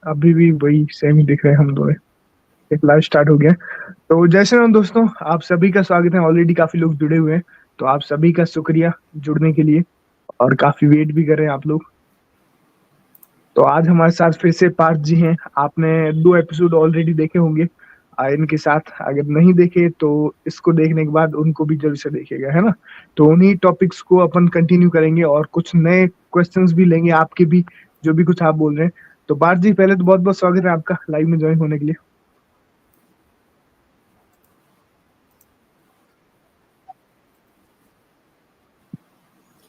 अभी भी वही सेम ही दिख रहे हैं हम दोनों। एक लाइव स्टार्ट हो गया। तो जैसे ना दोस्तों, आप सभी का स्वागत है। ऑलरेडी काफी लोग जुड़े हुए हैं, तो आप सभी का शुक्रिया जुड़ने के लिए। और काफी वेट भी कर रहे हैं आप लोग। तो आज हमारे साथ फिर से पार्थ जी हैं। आपने 2 एपिसोड ऑलरेडी देखे होंगे। इनके साथ अगर नहीं देखे तो इसको देखने के बाद उनको भी जल्द से देखेगा, है ना। तो उन्हीं टॉपिक्स को अपन कंटिन्यू करेंगे और कुछ नए क्वेश्चंस भी लेंगे आपके भी, जो भी कुछ आप बोल रहे हैं। तो पार्थ जी, पहले तो बहुत बहुत स्वागत है आपका लाइव में ज्वाइन होने के लिए।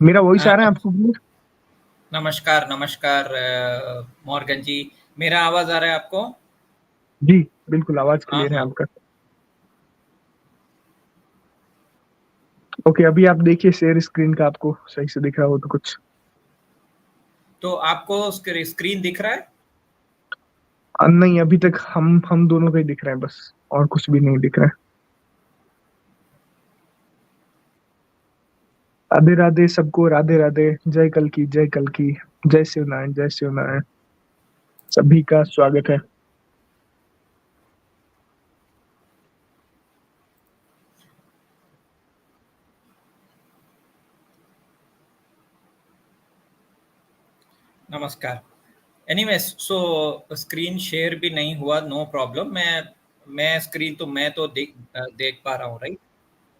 मेरा वॉइस आ रहा है नम- आपको clear? नमस्कार नमस्कार मॉर्गन जी। मेरा आवाज आ रहा है आपको? जी, बिल्कुल आवाज हाँ क्लियर है हाँ। आपका। ओके, अभी आप देखिए शेयर स्क्रीन का, आपको सही से दिख रहा हो तो कुछ। तो आपको स्क्रीन दिख रहा है? नहीं, अभी तक हम दोनों का ही दिख रहे हैं बस, और कुछ भी नहीं दिख रहा है। राधे राधे सबको, राधे राधे। जय कल की, जय कल की। जय शिवनारायण, जय शिवनारायण। सभी का स्वागत है। नमस्कार। एनीवेज, सो स्क्रीन शेयर भी नहीं हुआ, नो प्रॉब्लम। मैं स्क्रीन तो मैं तो देख पा रहा हूँ, राइट?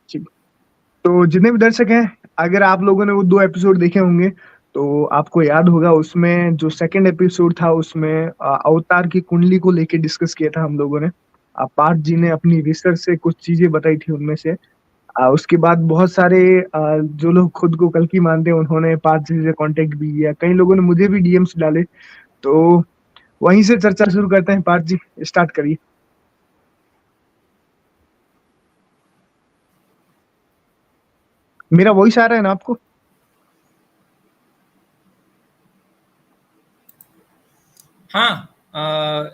ठीक। तो जितने भी दर्शक हैं, अगर आप लोगों ने वो 2 एपिसोड देखे होंगे तो आपको याद होगा, उसमें जो सेकंड एपिसोड था उसमें अवतार की कुंडली को लेके डिस्कस किया था हम लोगों ने। पार्थ जी ने अपनी रिसर्च से कुछ चीजें बताई थी उनमें से। उसके बाद बहुत सारे जो लोग खुद को कल्कि मानते हैं उन्होंने पार्थ जी से कांटेक्ट भी किया। कई लोगों ने मुझे भी डीएम्स डाले। तो वहीं से चर्चा शुरू करते हैं। पार्थ जी, स्टार्ट करिए। मेरा वॉइस आ रहा है ना आपको? हाँ,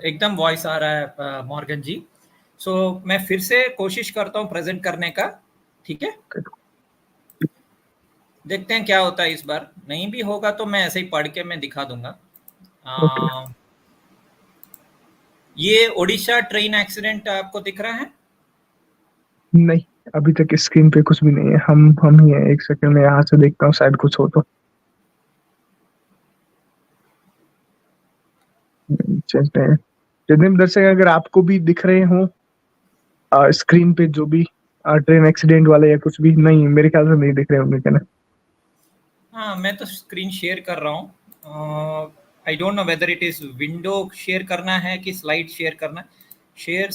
एकदम वॉइस आ रहा है मॉर्गन जी। सो मैं फिर से कोशिश करता हूँ प्रेजेंट करने का। ठीक है, देखते हैं क्या होता है इस बार। नहीं भी होगा तो मैं ऐसे ही पढ़ के मैं दिखा दूंगा। ओके। अ, ये ओडिशा ट्रेन एक्सीडेंट आपको दिख रहा है? नहीं, अभी तक स्क्रीन पे कुछ भी नहीं है। हम ही हैं। एक सेकंड में यहाँ से देखता हूँ, शायद कुछ हो तो। चलते हैं। जितने भी दर्शक, अगर आपको भी दिख रहे हो स्क्रीन पे जो भी ट्रेन एक्सीडेंट वाले या कुछ भी, नहीं मेरे ख्याल से नहीं दिख रहे होंगे, क्या ना। हाँ, मैं तो स्क्रीन शेयर कर रहा हूँ। I don't know whether it is window share करना है कि स्लाइड शेयर करना है। शेयर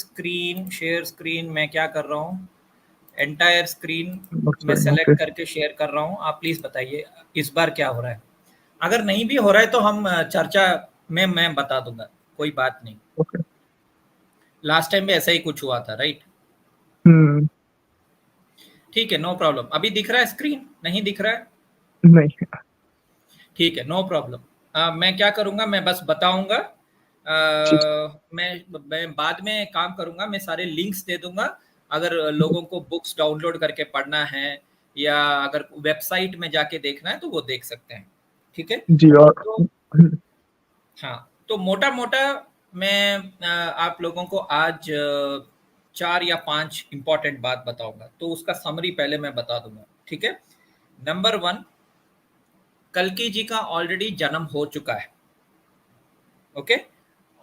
स्क्रीन मैं क्या कर रहा हूँ, एंटायर स्क्रीन मैं ओके। सेलेक्ट करके शेयर कर रहा हूँ। आप प्लीज़ बताइए इस बार क्या हो रहा है। अगर नहीं भी हो रहा है तो हम चर्चा में मैं बता दूंगा, कोई बात नहीं। ओके। लास्ट टाइम भी ऐसा ही कुछ हुआ था, राइट? हम्म। ठीक है, नो प्रॉब्लम। अभी दिख रहा है स्क्रीन? नहीं दिख रहा है? नहीं। ठीक है, नो प्रॉब्लम। मैं क्या करूँगा, मैं बस बताऊँगा। ठीक। मैं बाद में काम करूँगा, मैं सारे लिंक्स दे दूँगा। अगर लोगों को बुक्स डाउनलोड करके पढ़ना है या अगर वेबसाइट में जाके देखना है तो वो देख सकते हैं। ठीक है? जी। और तो हाँ, तो मोटा-मोटा मैं आप लोगों को आज 4 या 5 इम्पोर्टेंट बात बताऊँगा। तो उसका समरी पहले मैं बता दूँगा, ठीक है? नंबर 1, कल्कि जी का ऑलरेडी जन्म हो चुका है। ओके?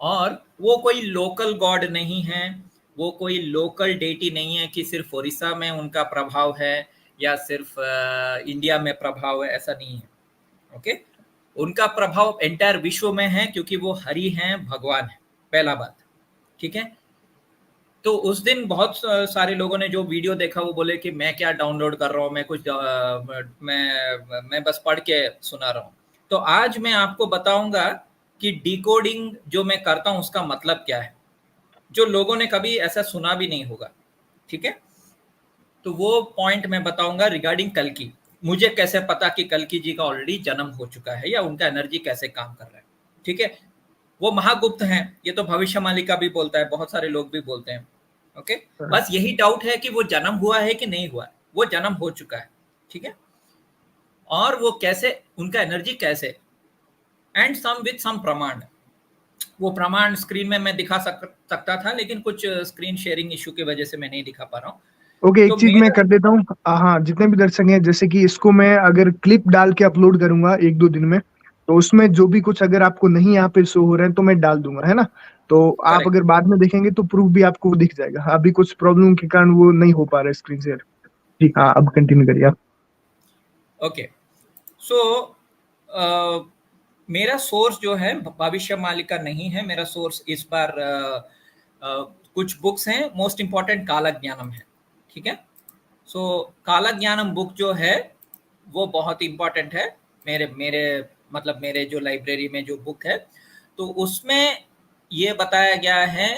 और वो कोई लोकल गॉड नहीं है, वो कोई लोकल डेटी नहीं है कि सिर्फ उड़ीसा में उनका प्रभाव है या सिर्फ इंडिया में प्रभाव है, ऐसा नहीं है। ओके? उनका प्रभाव एंटायर विश्व में है क्योंकि वो हरि हैं, भगवान है। पहला बात, ठीक है? तो उस दिन बहुत सारे लोगों ने जो वीडियो देखा वो बोले कि मैं क्या डाउनलोड कर रहा हूँ, मैं कुछ मैं बस पढ़ के सुना रहा हूँ। तो आज मैं आपको बताऊंगा कि डिकोडिंग जो मैं करता हूँ उसका मतलब क्या है, जो लोगों ने कभी ऐसा सुना भी नहीं होगा। ठीक है? तो वो पॉइंट मैं बताऊंगा रिगार्डिंग कल्कि। मुझे कैसे पता कि कल्कि जी का ऑलरेडी जन्म हो चुका है या उनका एनर्जी कैसे काम कर रहा है। ठीक है? वो महागुप्त हैं, ये तो भविष्य मालिका भी बोलता है, बहुत सारे लोग भी बोलते हैं। ओके, बस यही डाउट है कि वो जन्म हुआ है कि नहीं हुआ है। वो जन्म हो चुका है, ठीक है। और वो कैसे, उनका एनर्जी कैसे, एंड सम विथ सम प्रमाण। वो प्रमाण स्क्रीन में मैं दिखा सकता था, लेकिन कुछ स्क्रीन शेयरिंग इशू की वजह से मैं नहीं दिखा पा रहा हूँ। ओके, एक तो चीज मैं मेरा कर देता हूँ। हाँ, जितने भी दर्शक हैं, जैसे कि इसको मैं अगर क्लिप डाल के अपलोड करूंगा 1-2 दिन में, तो उसमें जो भी कुछ अगर आपको नहीं यहाँ पे शो हो रहा है तो मैं डाल दूंगा, है ना। तो आप करेक्ट। अगर बाद में देखेंगे तो प्रूफ भी आपको दिख जाएगा। अभी कुछ प्रॉब्लम के कारण वो नहीं हो पा रहा है स्क्रीन शेयर। ठीक, हाँ, अब कंटिन्यू करिए आप। ओके। सो मेरा सोर्स जो है भविष्य मालिका नहीं है। मेरा सोर्स इस बार कुछ बुक्स हैं। मोस्ट इंपॉर्टेंट काला ज्ञानम है, ठीक है। सो काला ज्ञानम बुक जो है वो बहुत इंपॉर्टेंट है। मेरे मेरे मतलब मेरे जो लाइब्रेरी में जो बुक है, तो उसमें ये बताया गया है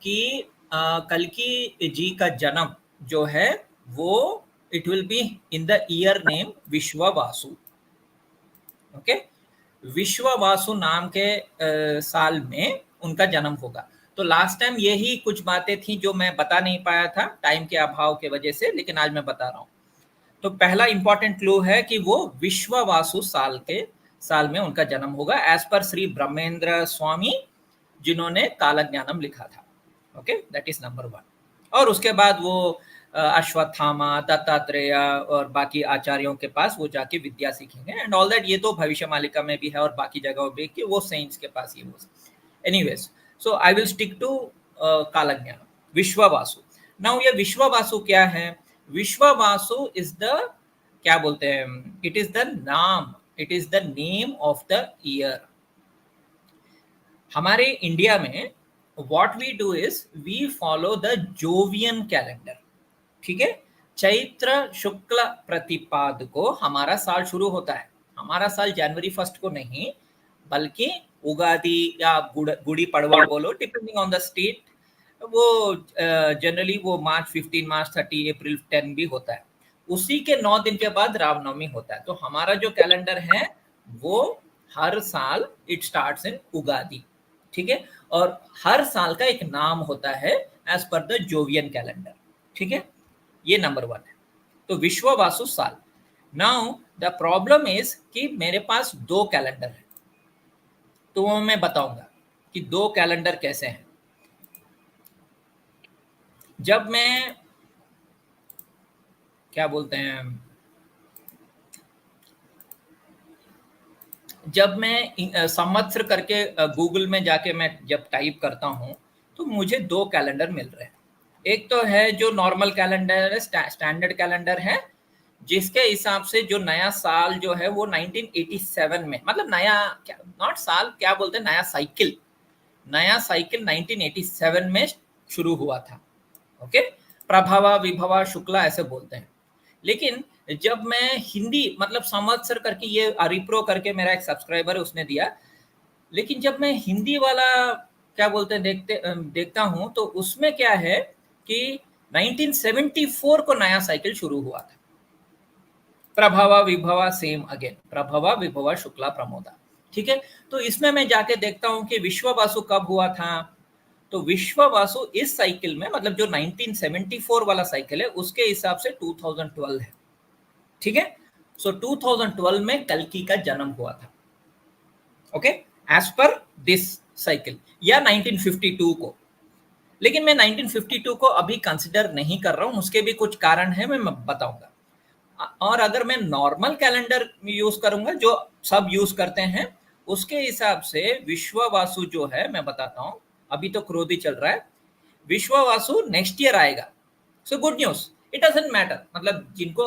कि कल्कि जी का जन्म जो है वो it will be in the year name Vishwavasu. Okay, Vishwavasu नाम के साल में उनका जन्म होगा। तो लास्ट टाइम यही कुछ बातें थी जो मैं बता नहीं पाया था टाइम के अभाव के वजह से, लेकिन आज मैं बता रहा हूँ। तो पहला इंपॉर्टेंट क्लू है कि वो विश्ववासु साल में उनका जन्म होगा, एज पर श्री ब्रह्मेंद्र स्वामी, जिन्होंने कालज्ञानम लिखा था। Okay, that is number one. और उसके बाद वो अश्वत्थामा, दत्तात्रेय और बाकी आचार्यों के पास वो जाके विद्या सीखेंगे एंड ऑल दैट। ये तो भविष्य मालिका में भी है और बाकी जगहों पे कि वो सेंट्स के पास ये वो। Anyways, so I will stick to Kalagyan Vishvavasu. Now ये विश्ववासु क्या है? विश्ववासु इज द, क्या बोलते हैं, इट इज द नाम, it is the name of the year. हमारे इंडिया में what we do is we follow the Jovian calendar, ठीक है। चैत्र शुक्ल प्रतिपाद को हमारा साल शुरू होता है। हमारा साल जनवरी 1 को नहीं, बल्कि उगादी या गुड़ी पड़वा बोलो, डिपेंडिंग ऑन द स्टेट। वो जनरली वो मार्च 15, मार्च 30, अप्रैल 10 भी होता है। उसी के 9 दिन के बाद रामनवमी होता है। तो हमारा जो कैलेंडर है वो हर साल इट स्टार्ट्स इन उगादी, ठीक है। और हर साल का एक नाम होता है as per the Jovian calendar, ठीक है। ये नंबर वन है। तो विश्ववासु साल। नाउ द प्रॉब्लम इज कि मेरे पास दो कैलेंडर है, तो वो मैं बताऊंगा कि दो कैलेंडर कैसे हैं। जब मैं, क्या बोलते हैं, जब मैं संवत्सर करके गूगल में जाके मैं जब टाइप करता हूँ, तो मुझे दो कैलेंडर मिल रहे हैं। एक तो है जो नॉर्मल कैलेंडर है, स्टैंडर्ड कैलेंडर है, जिसके हिसाब से जो नया साल जो है वो 1987 में, मतलब नया क्या, नॉट साल, क्या बोलते हैं, नया साइकिल, नया साइकिल 1987 में शुरू हुआ था। ओके, प्रभावा विभवा शुक्ला ऐसे बोलते हैं। लेकिन जब मैं हिंदी, मतलब संवत्सर करके, ये अरिप्रो करके मेरा एक सब्सक्राइबर है उसने दिया, लेकिन जब मैं हिंदी वाला, क्या बोलते हैं, देखता हूं, तो उसमें क्या है कि 1974 को नया साइकिल शुरू हुआ था। प्रभवा विभवा सेम अगेन, प्रभवा विभवा शुक्ला प्रमोदा, ठीक है। तो इसमें मैं जाके देखता हूं कि विश्ववासु कब हुआ था। तो विश्ववासु इस साइकिल में, मतलब जो 1974 वाला साइकिल है उसके हिसाब से 2012 है, ठीक है। सो 2012 में कल्कि का जन्म हुआ था। Okay, as per this cycle, या 1952 को। लेकिन मैं 1952 को अभी कंसिडर नहीं कर रहा हूं, उसके भी कुछ कारण है, मैं बताऊंगा। और अगर मैं नॉर्मल कैलेंडर यूज करूंगा जो सब यूज करते हैं, उसके हिसाब से विश्ववासु जो है, मैं बताता हूं, अभी तो क्रोधी चल रहा है, विश्ववासु नेक्स्ट ईयर आएगा। So good news, it doesn't matter, मतलब जिनको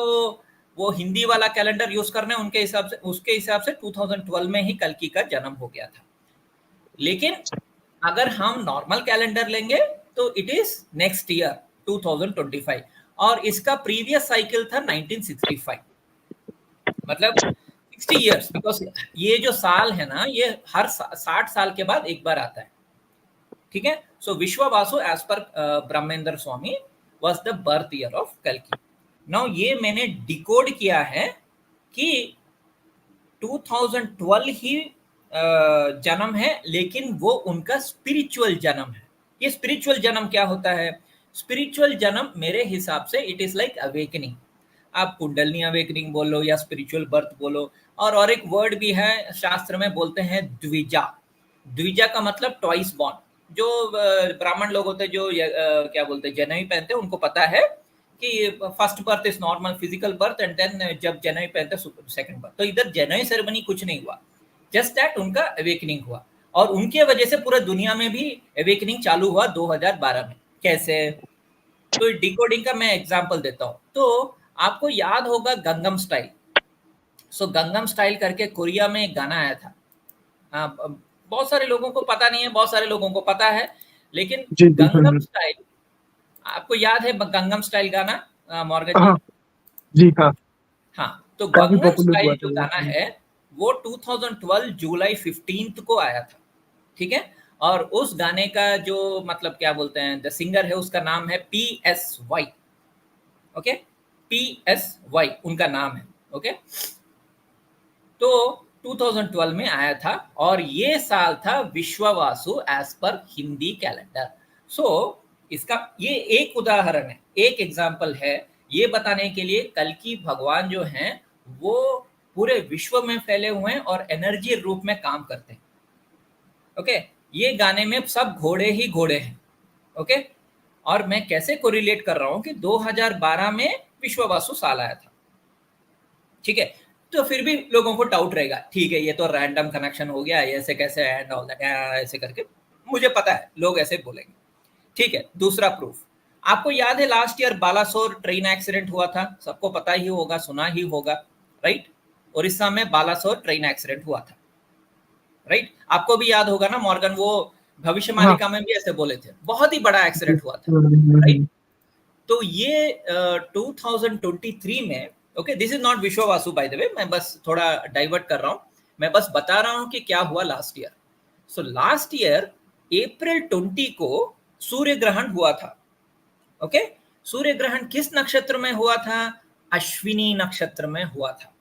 वो हिंदी वाला कैलेंडर यूज करना है उनके हिसाब से, उसके हिसाब से 2012 में ही कल्कि का जन्म हो गया था। लेकिन अगर हम नॉर्मल कैलेंडर लेंगे तो इट इज नेक्स्ट ईयर 2025, और इसका प्रीवियस साइकिल था 1965, मतलब 60 इयर्स, बिकॉज ये जो साल है ना, ये हर 60 साल के बाद एक बार आता है, ठीक है। सो Vishvavasu as per Brahmendra Swami was the birth year of कल्कि। नाउ ये मैंने डिकोड किया है कि 2012 ही जन्म है, लेकिन वो उनका स्पिरिचुअल जन्म है। ये स्पिरिचुअल जन्म क्या होता है? स्पिरिचुअल जन्म मेरे हिसाब से इट इज लाइक अवेकनिंग। आप कुंडलनी अवेकनिंग बोलो या स्पिरिचुअल बर्थ बोलो, और एक वर्ड भी है शास्त्र में, बोलते हैं द्विजा। द्विजा का मतलब ट्वाइस बॉर्न। जो ब्राह्मण लोग होते हैं जो क्या बोलते हैं जनेऊ पहनते हैं, उनको पता है कि first birth is normal physical birth and then जब जनेऊ पहनते हैं सेकंड बर्थ। तो इधर जनेऊ सेरेमनी कुछ नहीं हुआ, जस्ट दैट उनका अवेकनिंग हुआ, और उनके वजह से पूरे दुनिया में भी अवेकनिंग चालू हुआ 2012 में। कैसे? तो डिकोडिंग का मैं एग्जांपल देता हूँ। तो आपको याद होगा गंगम स्टाइल। सो गंगम स्टाइल करके कोरिया में एक गाना आया था। बहुत सारे लोगों को पता नहीं है, बहुत सारे लोगों को पता है, लेकिन जी गंगम बिल्कुल। स्टाइल आपको याद है? गंगम स्टाइल गाना मॉर्गन जी? हाँ जी हाँ, हाँ, तो काफी गंगम पॉपुलर हुआ स्टाइल था जो वो। गाना है वो 2012 जुलाई 15 को आया था, ठीक है? और उस गाने का जो मतलब क्या बोलते हैं द सिंगर है, उसका नाम है PSY। ओके, PSY उनका नाम है। ओके, तो 2012 में आया था और ये साल था विश्ववासु एज पर हिंदी कैलेंडर। सो इसका ये एक उदाहरण है, एक एग्जाम्पल है, ये बताने के लिए कल की भगवान जो हैं वो पूरे विश्व में फैले हुए हैं और एनर्जी रूप में काम करते हैं। ओके, ये गाने में सब घोड़े ही घोड़े हैं। ओके, और मैं कैसे कोरिलेट कर रहा हूं कि 2012 में विश्ववासु साल आया था, ठीक है? तो फिर भी लोगों को डाउट रहेगा, ठीक है ये तो रैंडम कनेक्शन हो गया, ऐसे कैसे एंड ऑल दैट ऐसे करके, मुझे पता है लोग ऐसे बोलेंगे। ठीक है, दूसरा प्रूफ आपको याद है last year Balasore train accident हुआ था, सबको पता ही होगा, सुना ही होगा, राइट? उड़ीसा में बालासोर ट्रेन एक्सीडेंट हुआ था, राइट? आपको भी याद होगा ना मॉर्गन, वो भविष्य हाँ। मालिका में भी ऐसे बोले थे, बहुत ही बड़ा जी। एक्सीडेंट हुआ था, राइट? तो ये 2023 में, okay, this is not Vishwavasu by the way, मैं बस थोड़ा डाइवर्ट कर रहा हूँ, मैं बस बता रहा हूँ कि क्या हुआ last year. So last year April 20 को सूर्य ग्रहण हुआ था। ओके, सूर्य ग्रहण किस नक्षत्र में हुआ था? अश्विनी नक्षत्र में हुआ था।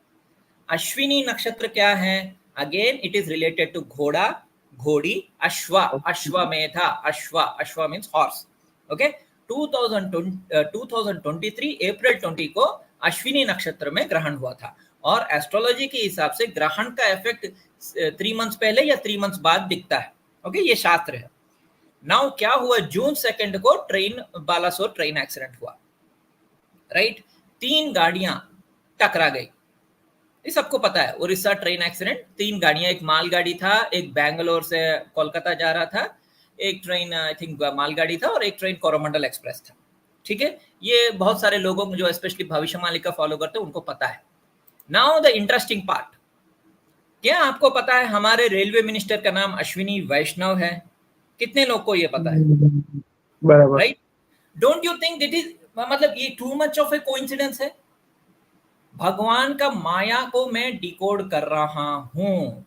अश्विनी नक्षत्र क्या है? Again it is related to घोड़ा, घोड़ी, अश्वा, अश्वमेधा, अश्वा, अश्वा मीन्स हॉर्स। ओके, 2023 अप्रैल 20 को अश्विनी नक्षत्र में ग्रहण हुआ था, और एस्ट्रोलॉजी के हिसाब से ग्रहण का इफेक्ट 3 मंथ्स पहले या 3 मंथ्स बाद दिखता है। ओके, ये शास्त्र है। नाउ क्या हुआ, जून 2 को ट्रेन बालासोर ट्रेन एक्सीडेंट हुआ, राइट? 3 गाड़ियां टकरा गई, ये सबको पता है। उड़ीसा ट्रेन एक्सीडेंट, 3 गाड़ियां, एक मालगाड़ी था, एक बैंगलोर से कोलकाता जा रहा था, एक ट्रेन आई थिंक मालगाड़ी था, और एक ट्रेन कोरोमंडल एक्सप्रेस था, ठीक है? ये बहुत सारे लोगों को जो स्पेशली भविष्य मालिका फॉलो करते हैं उनको पता है। नाउ द इंटरेस्टिंग पार्ट, क्या आपको पता है हमारे रेलवे मिनिस्टर का नाम अश्विनी वैष्णव है? कितने लोग को ये पता है? बराबर। Right? Don't you think that is मतलब ये too much of a coincidence है? भगवान का माया को मैं डिकोड कर रहा हूं।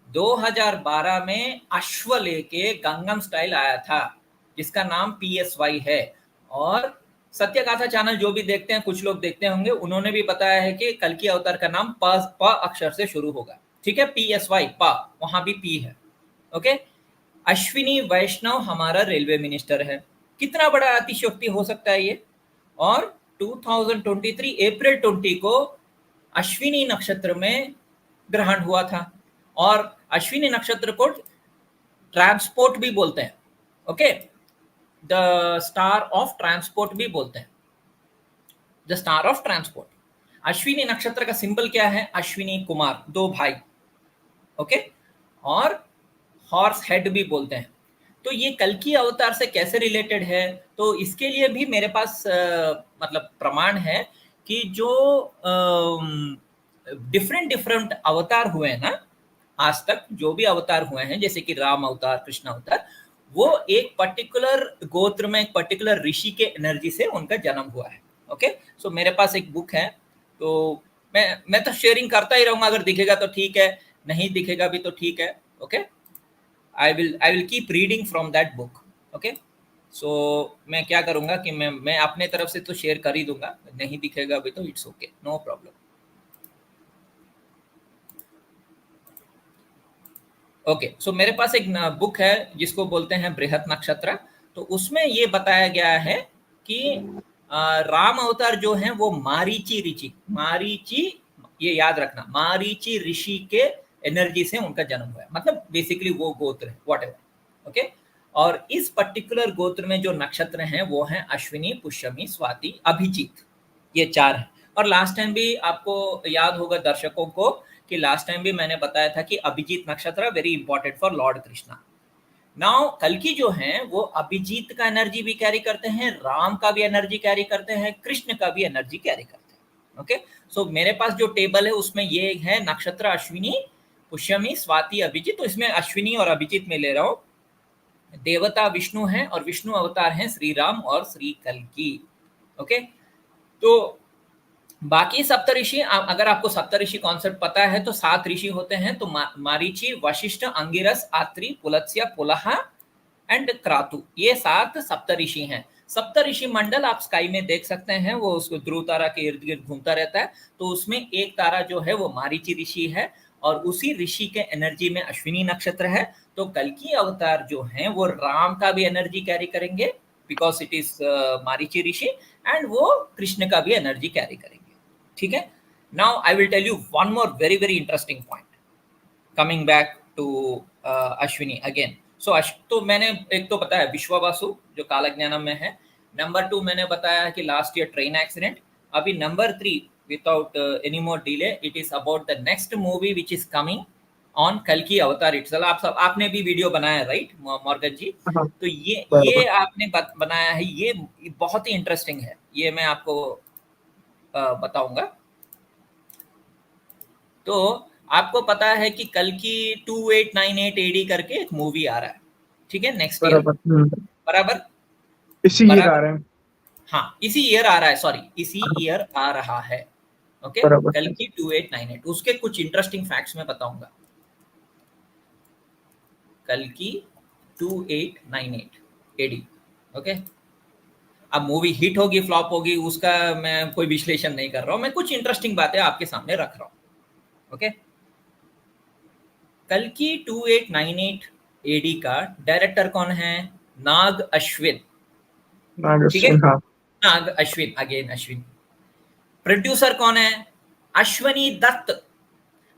2012 में अश्व लेके गंगम स्टाइल आया था, जिसका नाम PSY है। और सत्यगाथा चैनल जो भी देखते हैं, कुछ लोग देखते होंगे, उन्होंने भी बताया है कि कल की अवतार का नाम प अक्षर से शुरू होगा, ठीक है? PSY, प, वहां भी P है। ओके, अश्विनी वैष्णव हमारा रेलवे मिनिस्टर है। कितना बड़ा अतिशयोक्ति हो सकता है ये? और 2023 अप्रैल 20 को अश्विनी नक्षत्र में ग्रहण हुआ था, और अश्विनी नक्षत्र को ट्रांसपोर्ट भी बोलते हैं। Okay, the star of transport भी बोलते हैं, the star of transport. Ashwini नक्षत्र का सिंबल क्या है? अश्विनी कुमार, 2 भाई। ओके, और हॉर्स हेड भी बोलते हैं। तो ये कल की अवतार से कैसे रिलेटेड है? तो इसके लिए भी मेरे पास मतलब प्रमाण है कि जो डिफरेंट डिफरेंट अवतार हुए हैं ना आज तक, जो भी अवतार हुए हैं, जैसे कि राम अवतार, कृष्ण अवतार, वो एक पर्टिकुलर गोत्र में, एक पर्टिकुलर ऋषि के एनर्जी से उनका जन्म हुआ है। ओके, सो मेरे पास एक बुक है, तो मैं तो शेयरिंग करता ही रहूंगा, अगर दिखेगा तो ठीक है, नहीं दिखेगा भी तो ठीक है। Okay, I will keep reading from that book. Okay, so मैं क्या करूंगा कि मैं अपने तरफ से तो शेयर कर ही दूंगा, नहीं दिखेगा भी तो it's okay, no problem. Okay, so मेरे पास एक बुक है जिसको बोलते हैं बृहत नक्षत्र। तो उसमें ये बताया गया है कि राम अवतार जो है वो मारीची ऋषि, मारीची, ये याद रखना, मारीची ऋषि के एनर्जी से उनका जन्म हुआ है, मतलब बेसिकली वो गोत्र है, व्हाटएवर। ओके, और इस पर्टिकुलर गोत्र में जो नक्षत्र हैं वो हैं अश्विनी, पुष्यमी, स्वाति, अभिजीत, ये 4 हैं। और लास्ट टाइम भी आपको याद होगा दर्शकों को कि लास्ट टाइम भी मैंने बताया था कि अभिजीत नक्षत्र very important for Lord Krishna. Now कल्कि जो हैं वो अभिजीत का एनर्जी भी कैरी करते हैं, राम का भी एनर्जी कैरी करते हैं, कृष्ण का भी एनर्जी कैरी करते हैं। ओके, सो मेरे पास जो टेबल है उसमें ये है नक्षत्र अश्विनी, पुष्यमी, स्वाति, अभिजीत। तो इसमें अश्विनी और अभिजीत में ले रहा हूँ। देवता विष्णु हैं और विष्णु अवतार हैं श्री राम और श्री कल्कि। ओके, तो बाकी सप्तऋषि, अगर आपको सप्तऋषि कॉन्सेप्ट पता है तो 7 ऋषि होते हैं। तो मारीचि, वशिष्ठ, अंगिरस, आत्रि, पुलत्स्य, पुलहा एंड क्रातु, ये 7 सप्तऋषि हैं। सप्तऋषि मंडल आप स्काई में देख सकते हैं, वो उसको ध्रुव तारा के इर्द गिर्द घूमता रहता है। तो उसमें एक तारा जो है वो मारीचि ऋषि है और उसी ऋषि के एनर्जी में अश्विनी नक्षत्र है। तो कल्कि अवतार जो हैं वो राम का भी एनर्जी कैरी करेंगे because it is Marichi Rishi, and वो कृष्ण का भी एनर्जी कैरी करेंगे। ठीक है, now I will tell you one more very very interesting point coming back to Ashwini again. So तो मैंने एक तो बताया विश्वावासु जो कालज्ञानम में है, नंबर 2 मैंने बताया कि लास्ट ईयर ट्रेन एक्सीडेंट। अभी number 3 without any more delay it is about the next movie which is coming on कल्कि अवतार इटसेल्फ। आप सब आपने भी वीडियो बनाया राइट मॉर्गन जी? हाँ, तो ये बराबर। आपने बनाया है, ये बहुत ही इंटरेस्टिंग है, ये मैं आपको बताऊंगा। तो आपको पता है कि कल्कि 2898 एडी करके एक मूवी आ रहा है, ठीक है, नेक्स्ट ईयर। बराबर। बराबर इसी ईयर आ बराबर। रहे हैं। हाँ, इसी ईयर आ रहा है, सॉरी इसी हाँ, ईयर आ रहा है। ओके, बराबर। कल्कि 2898, उसके कुछ इंटरेस्टिंग फैक्ट्स मैं बताऊंगा। कल्कि 2898 एडी। ओके, अब मूवी हिट होगी फ्लॉप होगी उसका मैं कोई विश्लेषण नहीं कर रहा हूं, मैं कुछ इंटरेस्टिंग बातें आपके सामने रख रहा हूं। ओके, कल्कि 2898 एडी का डायरेक्टर कौन है? नाग अश्विन। ठीक है, नागेश्वर, हाँ। नाग अश्विन, अगेन अश्विन। प्रोड्यूसर कौन है? अश्वनी दत्त।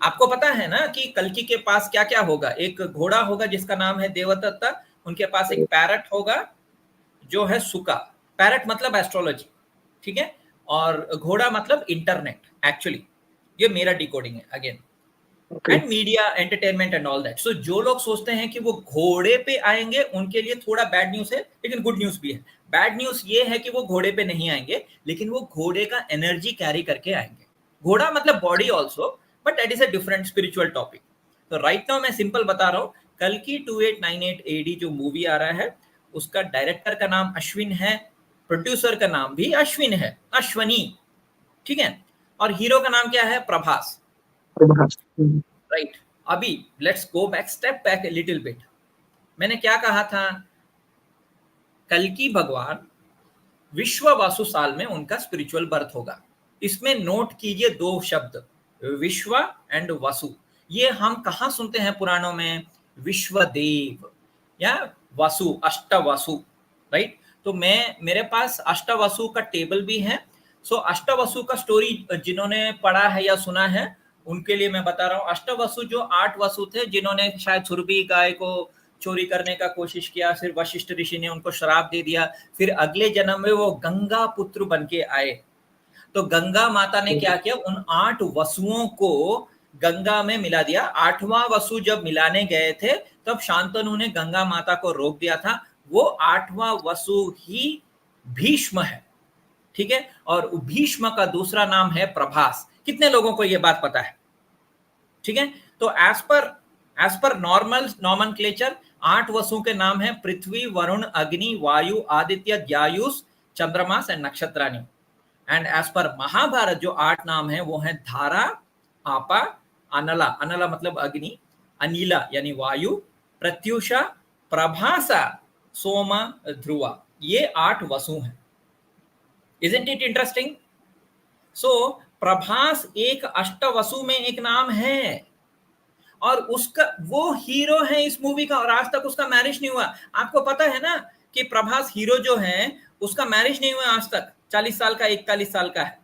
आपको पता है ना कि कल्कि के पास क्या क्या होगा? एक घोड़ा होगा जिसका नाम है देवदत्ता, उनके पास एक पैरट होगा जो है सुका। पैरट मतलब एस्ट्रोलॉजी, ठीक है, और घोड़ा मतलब इंटरनेट। एक्चुअली ये मेरा डिकोडिंग है again, okay. And media entertainment and all that. So जो लोग सोचते हैं कि वो घोड़े पे आएंगे उनके लिए थोड़ा बैड न्यूज है, लेकिन गुड न्यूज भी है। बैड न्यूज ये है कि वो घोड़े पे नहीं आएंगे, लेकिन वो घोड़े का एनर्जी कैरी करके आएंगे। घोड़ा मतलब body also, but that is a different spiritual topic. तो राइट नाउ मैं सिंपल बता रहा हूँ, कल्कि 2898 एडी जो मूवी आ रहा है उसका डायरेक्टर का नाम अश्विन है, प्रोड्यूसर का नाम भी अश्विन है, अश्वनी, ठीक है, और हीरो का नाम क्या है? प्रभास। प्रभास। राइट, अभी let's go back, step back a little bit. मैंने क्या कहा था? कल्कि भगवान विश्ववासु साल में उनका स्पिरिचुअल बर्थ होगा। इसमें नोट कीजिए 2 शब्द, विश्व एंड वसु। ये हम कहाँ सुनते हैं पुराणों में? विश्वदेव या वसु, अष्टवसु, राइट। तो मेरे पास अष्टवसु का टेबल भी है। सो अष्टवसु का स्टोरी जिन्होंने पढ़ा है या सुना है उनके लिए मैं बता रहा हूँ। अष्टवसु जो 8 वसु थे जिन्होंने शायद सुरभि गाय को चोरी करने का कोशिश किया, फिर वशिष्ठ ऋषि ने उनको श्राप दे दिया, फिर अगले जन्म में वो गंगा पुत्र बन के आए। तो गंगा माता ने क्या किया? उन 8 वसुओं को गंगा में मिला दिया। 8वां वसु जब मिलाने गए थे तब शांतनु ने गंगा माता को रोक दिया था। वो 8वां वसु ही भीष्म है, ठीक है, और भीष्म का दूसरा नाम है प्रभास। कितने लोगों को यह बात पता है? ठीक है, तो एज पर नॉर्मल नॉमेनक्लेचर 8 वसुओं के नाम है पृथ्वी, Varun, Agni, Vayu, Aditya, Dyayush, Chandramas and Nakshatrani. And as पर महाभारत जो 8 नाम है वो है धारा, आपा, अनला, अनला मतलब अग्नि, अनिला यानी वायु, प्रत्युषा, प्रभासा, सोमा, ध्रुवा। ये 8 वसु हैं। Isn't it interesting? So Prabhas एक अष्टवसु में एक नाम है और उसका वो हीरो है इस मूवी का, और आज तक उसका मैरिज नहीं हुआ। आपको पता है ना कि प्रभास हीरो जो है उसका मैरिज नहीं हुआ आज तक, 40 साल का 41 साल का है,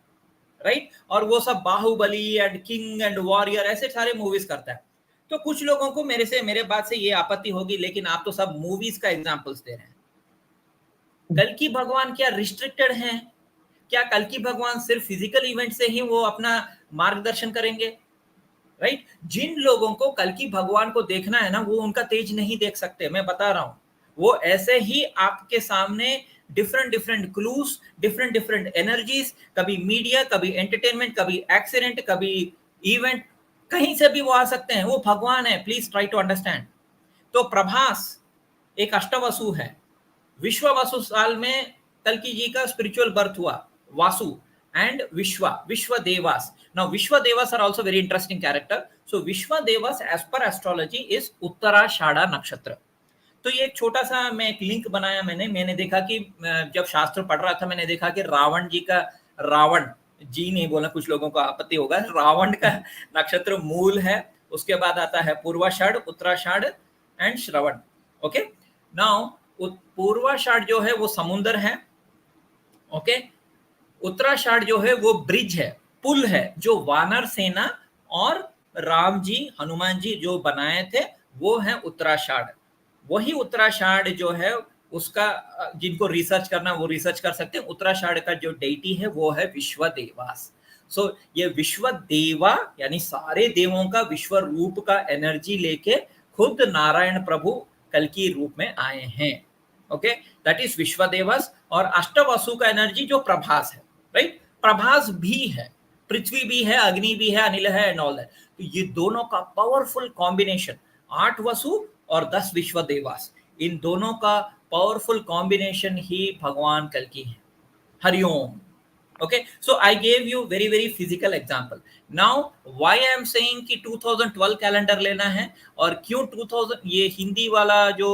राइट। और वो सब Baahubali and king and warrior ऐसे सारे मूवीज करता है। तो कुछ लोगों को मेरे बात से ये आपत्ति होगी, लेकिन आप तो सब मूवीज का एग्जांपल्स दे रहे हैं। कल्कि भगवान क्या रिस्ट्रिक्टेड हैं? क्या कल्कि भगवान सिर्फ फिजिकल इवेंट से ही वो अपना मार्गदर्शन करेंगे? राइट? जिन लोगों को कल्कि भगवान को देखना है ना, वो उनका तेज नहीं देख सकते, मैं बता रहा हूं। वो ऐसे ही आपके सामने different different clues, different different energies, कभी मीडिया, कभी एंटरटेनमेंट, कभी एक्सीडेंट, कभी इवेंट, कहीं से भी वो आ सकते हैं। वो भगवान है, प्लीज ट्राई टू अंडरस्टैंड। तो प्रभास एक अष्टवसु है। विश्व वसु साल में कल्कि जी का स्पिरिचुअल बर्थ हुआ, वासु एंड विश्व Devas. Now Vishwa Devas are also very interesting character. So Vishwa Devas as per astrology is Uttarashadha nakshatra. तो ये एक छोटा सा मैं एक लिंक बनाया, मैंने देखा कि जब शास्त्र पढ़ रहा था, मैंने देखा कि रावण जी का, रावण जी नहीं बोला, कुछ लोगों को आपत्ति होगा, रावण का नक्षत्र मूल है, उसके बाद आता है Purvashadha, उत्तराषाढ़ and Shravan. Okay, now Purvashadha जो है वो समुद्र है, ओके। उत्तराषाढ़ जो है वो ब्रिज है, पुल है, जो वानर सेना और राम जी, हनुमान जी जो बनाए थे, वो है उत्तराषाढ़। वही उत्तराषाढ़ जो है उसका, जिनको रिसर्च करना वो रिसर्च कर सकते हैं। उत्तराषाढ़ का जो डेटी है वो है विश्व देवास। सो ये विश्व देवा यानी सारे देवों का विश्व रूप का एनर्जी लेके खुद नारायण प्रभु कल्कि रूप में आए हैं। ओके, दैट इज विश्व देवस। और अष्टवसु का एनर्जी जो प्रभास है, राइट? प्रभास भी है, पृथ्वी भी है, अग्नि भी है, अनिल है एंड ऑल दैट। तो ये दोनों का पावरफुल कॉम्बिनेशन, 8 वसु और 10 विश्व देवास, इन दोनों का पावरफुल कॉम्बिनेशन ही भगवान कल्कि है। Hariom. Okay, so I gave you very physical example. Now why I am saying कि 2012 कैलेंडर लेना है, और क्यों 2000, ये हिंदी वाला जो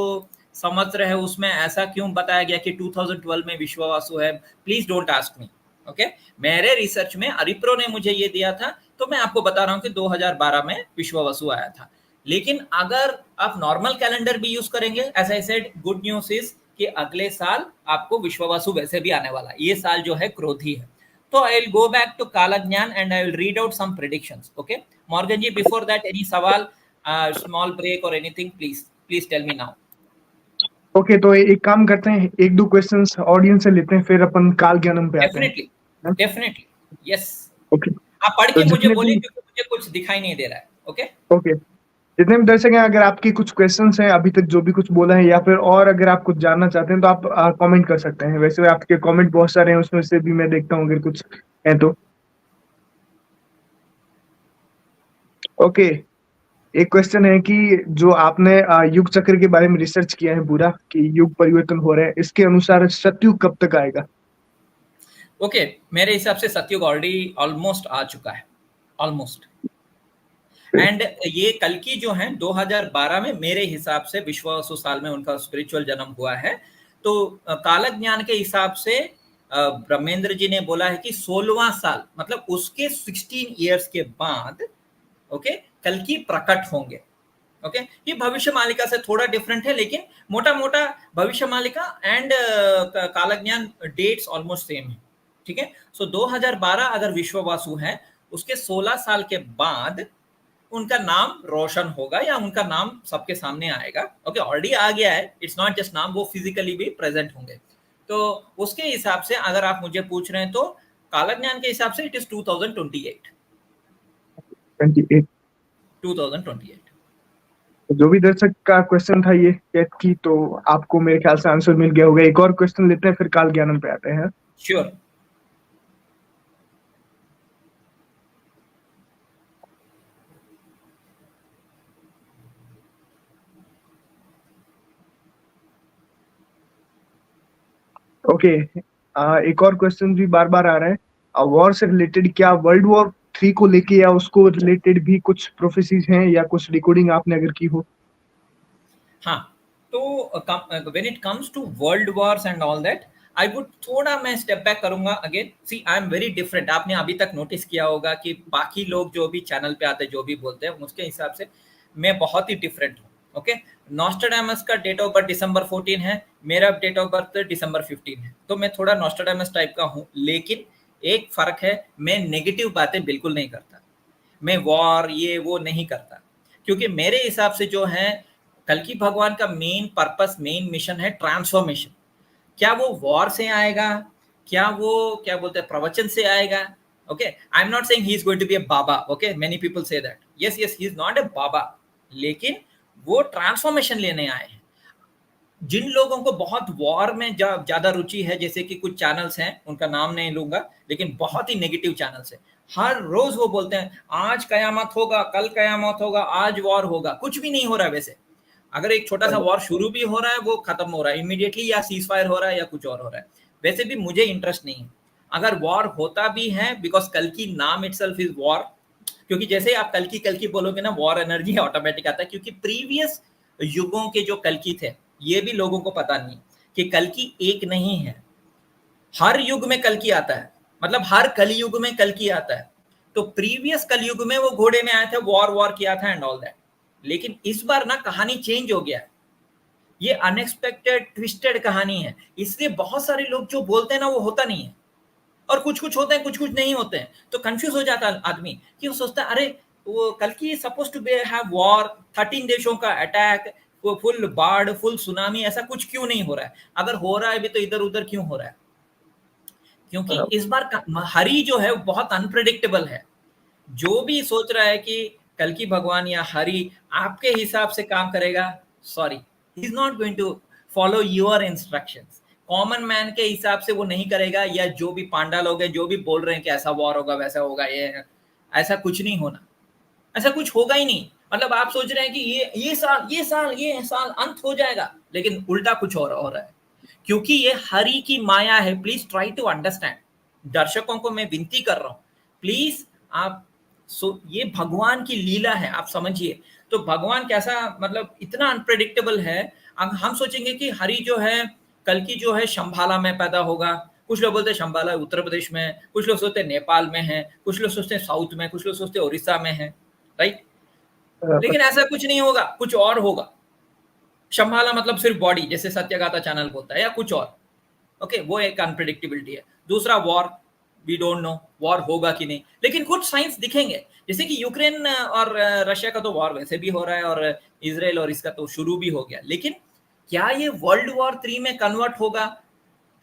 संवत्सर है उसमें ऐसा क्यों बताया गया कि 2012 में विश्ववासु है, please don't ask me. Okay, मेरे रिसर्च में अरिप्रो ने मुझे ये दिया था, तो मैं आपको बता रहा हूँ कि 2012 में विश्ववासु आया था। लेकिन अगर आप नॉर्मल कैलेंडर भी यूज करेंगे, as I said, good news is कि अगले साल आपको विश्ववासु वैसे भी आने वाला है। ये साल जो है क्रोधी है। So I will go back to Kalagnan and I will read out some predictions. Okay, Morgan ji, before that, any सवाल, small break or anything, please tell me now. Okay, तो एक काम करते हैं, एक दो क्वेश्चंस ऑडियंस से लेते हैं, फिर अपन काल ज्ञानम पे आते हैं। Definitely, yes. ओके, आप पढ़ तो के मुझे जितने बोलिए, भी, क्योंकि मुझे कुछ दिखाई नहीं दे रहा है। ओके, ओके, जितने भी दर्शक हैं, अगर आपके कुछ क्वेश्चंस हैं अभी तक जो भी कुछ बोला है, या फिर और अगर आप कुछ जानना चाहते हैं तो आप कमेंट कर सकते हैं। वैसे आपके कमेंट बहुत सारे हैं, उसमें से भी मैं देखता हूँ अगर कुछ है तो। ओके, एक क्वेश्चन है कि जो आपने युग चक्र के बारे में रिसर्च किया है पूरा, कि युग परिवर्तन हो रहा है, इसके अनुसार सतयुग कब तक आएगा? ओके, मेरे हिसाब से सतयुग ऑलरेडी ऑलमोस्ट आ चुका है, ऑलमोस्ट। एंड ये कल्कि जो है 2012 में मेरे हिसाब से विश्ववासु साल में उनका स्पिरिचुअल जन्म हुआ है। तो कालक ज्ञान के हिसाब से ब्रह्मेंद्र जी ने बोला है कि 16वां साल, मतलब उसके 16 इयर्स के बाद, ओके, कल्कि प्रकट होंगे। ओके, ये भविष्य मालिका से थोड़ा डिफरेंट है, लेकिन मोटा मोटा भविष्य मालिका एंड कालक ज्ञान डेट्स ऑलमोस्ट सेम है। ठीक है, सो 2012 अगर विश्ववासु है, उसके 16 साल के बाद उनका नाम रोशन होगा, या उनका नाम सबके सामने आएगा। ओके, ऑलरेडी आ गया है, इट्स नॉट जस्ट नाम, वो फिजिकली भी प्रेजेंट होंगे। तो उसके हिसाब से अगर आप मुझे पूछ रहे हैं तो कालक ज्ञान के हिसाब से इट इज 2028। 2028। जो भी दर्शक का क्वेश्चन था ये कैट की, तो आपको मेरे ख्याल से आंसर मिल गया होगा। एक और क्वेश्चन लेते हैं, फिर काल ज्ञानम पे आते हैं। श्योर। ओके, एक और क्वेश्चन भी बार बार आ रहा है, वॉर से रिलेटेड। क्या वर्ल्ड वॉर 3 को लेके या उसको रिलेटेड भी कुछ प्रोफेसीज हैं, या कुछ रिकॉर्डिंग आपने अगर की हो? हाँ, तो when it comes to world wars and all that, I would थोड़ा मैं स्टेप बैक करूंगा again. See, I am very different. आपने अभी तक नोटिस किया होगा कि बाकी लोग जो भी चैनल पे आते हैं, जो भी बोलते हैं, उसके हिसाब से मैं बहुत ही डिफरेंट हूँ। ओके, नॉस्ट्राडामस का डेट ऑफ बर्थ December 14 है, मेरा डेट ऑफ बर्थ December 15 है। तो मैं थोड़ा नॉस्ट्राडामस टाइप का हूँ, लेकिन एक फर्क है, मैं नेगेटिव बातें बिल्कुल नहीं करता, मैं वॉर ये वो नहीं करता, क्योंकि मेरे हिसाब से जो है कल्कि भगवान का मेन पर्पस, मेन मिशन है ट्रांसफॉर्मेशन। क्या वो वॉर से आएगा, क्या वो क्या बोलते हैं प्रवचन से आएगा? Okay, I am not saying he is going to be a baba, okay, many people say that, yes yes he is not a baba, लेकिन वो ट्रांसफॉर्मेशन लेने आए हैं। जिन लोगों को बहुत वॉर में ज्यादा रुचि है, जैसे कि कुछ चैनल्स हैं, उनका नाम नहीं लूंगा, लेकिन बहुत ही नेगेटिव चैनल्स है, हर रोज वो बोलते हैं आज कयामत होगा, कल कयामत होगा, आज वॉर होगा। कुछ भी नहीं हो रहा है वैसे। अगर एक छोटा सा वॉर शुरू भी हो रहा है, वो खत्म हो रहा है इमीडिएटली, या सीज फायर हो रहा है, या कुछ और हो रहा है। वैसे भी मुझे इंटरेस्ट नहीं है अगर वॉर होता भी है, बिकॉज कल की नाम इटसेल्फ इज वॉर। क्योंकि जैसे आप कल की बोलोगे ना, वॉर एनर्जी ऑटोमेटिक आता है, क्योंकि प्रीवियस युगों के जो कल की थे, ये भी लोगों को पता नहीं कि कल की एक नहीं है, हर युग में कल की आता है, मतलब हर कलयुग में कल की आता है। तो प्रीवियस कलयुग में वो घोड़े में आए थे, वॉर वॉर किया था एंड ऑल दैट, लेकिन इस बार ना कहानी चेंज हो गया है। ये अनएक्सपेक्टेड ट्विस्टेड कहानी है, इसलिए बहुत सारे लोग जो बोलते हैं ना, वो होता नहीं है, और कुछ कुछ होते हैं, कुछ कुछ नहीं होते हैं। तो कंफ्यूज हो जाता है आदमी, कि वो सोचता है अरे वो कल की suppose to be have war, 13 देशों का अटैक, वो फुल बाढ़, फुल सुनामी, ऐसा कुछ क्यों नहीं हो रहा है? अगर हो रहा है भी तो इधर उधर क्यों हो रहा है? क्योंकि इस बार हरि जो है वो बहुत अनप्रेडिक्टेबल है। जो भी सोच रहा है कि कल की भगवान या हरि आपके हिसाब से काम करेगा, sorry, he is not going to follow your instructions. Common man के हिसाब से वो नहीं करेगा, या जो भी पांडा लोग हैं जो भी बोल रहे हैं कि ऐसा वॉर होगा, वैसा होगा, ये ऐसा कुछ नहीं होना, ऐसा कुछ होगा ही नहीं। मतलब आप सोच रहे हैं कि ये साल अंत हो जाएगा, लेकिन उल्टा कुछ और हो रहा है, क्योंकि ये हरि की माया है। Please try to understand. दर्शकों को मैं विनती कर रहा हूं, प्लीज आप ये भगवान की लीला है, आप समझिए। तो भगवान कैसा, मतलब इतना अनप्रेडिक्टेबल है। हम सोचेंगे कि हरि जो है कल की जो है शंभाला में पैदा होगा। कुछ लोग बोलते हैं शंभाला उत्तर प्रदेश में है, कुछ लोग सोचते हैं नेपाल में है, कुछ लोग सोचते हैं साउथ में, कुछ लोग सोचते हैं उड़ीसा में है, राइट? लेकिन ऐसा कुछ नहीं होगा, कुछ और होगा। शंभाला मतलब सिर्फ बॉडी, जैसे सत्यगाथा चैनल बोलता है, या कुछ और। ओके, वो एक अनप्रिडिक्टेबिलिटी है। दूसरा war, we don't know war होगा कि नहीं, लेकिन कुछ साइंस दिखेंगे। जैसे कि यूक्रेन और रशिया का तो वॉर वैसे भी हो रहा है, और इसराइल और इसका तो शुरू भी हो गया, लेकिन क्या ये वर्ल्ड वॉर 3 में कन्वर्ट होगा?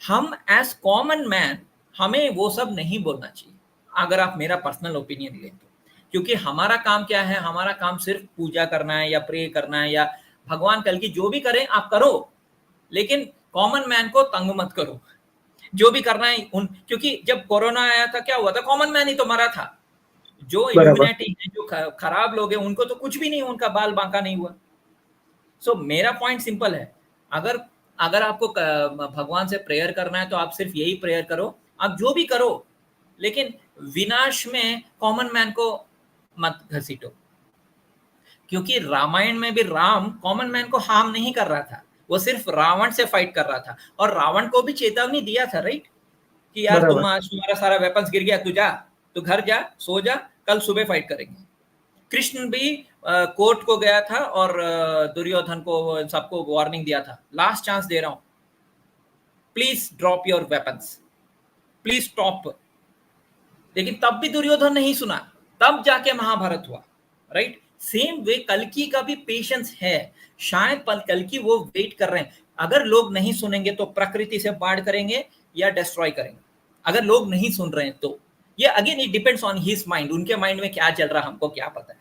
हम एज कॉमन मैन, हमें वो सब नहीं बोलना चाहिए, अगर आप मेरा पर्सनल ओपिनियन लें तो। क्योंकि हमारा काम क्या है? हमारा काम सिर्फ पूजा करना है, या प्रे करना है, या भगवान कल की जो भी करें आप करो, लेकिन कॉमन मैन को तंग मत करो। जो भी करना है उन, क्योंकि जब कोरोना आया था क्या हुआ था? कॉमन मैन ही तो मरा था। जो बराबर। इल्यूमिनेटी है, जो खराब लोग हैं, उनको तो कुछ भी नहीं, उनका बाल बांका नहीं हुआ। सो मेरा पॉइंट सिंपल है, अगर अगर आपको भगवान से प्रेयर करना है तो आप सिर्फ यही प्रेयर करो, आप जो भी करो, लेकिन विनाश में कॉमन मैन को मत घसीटो। क्योंकि रामायण में भी राम कॉमन मैन को हार्म नहीं कर रहा था, वो सिर्फ रावण से फाइट कर रहा था, और रावण को भी चेतावनी दिया था, राइट? कि यार बराबर। तुम्हारा सारा वेपन्स गिर गया, तू जा, तू घर जा, सो जा, कल सुबह फाइट करेंगे। कृष्ण भी कोर्ट को गया था, और दुर्योधन को सबको वार्निंग दिया था, लास्ट चांस दे रहा हूं, please drop your weapons, please stop. लेकिन तब भी दुर्योधन नहीं सुना, तब जाके महाभारत हुआ, राइट? सेम वे कल्कि का भी पेशेंस है। शायद कल्कि वो वेट कर रहे हैं। अगर लोग नहीं सुनेंगे तो प्रकृति से बाढ़ करेंगे या डिस्ट्रॉय करेंगे। अगर लोग नहीं सुन रहे हैं तो ये again it depends on his mind, उनके माइंड में क्या चल रहा है हमको क्या पता है।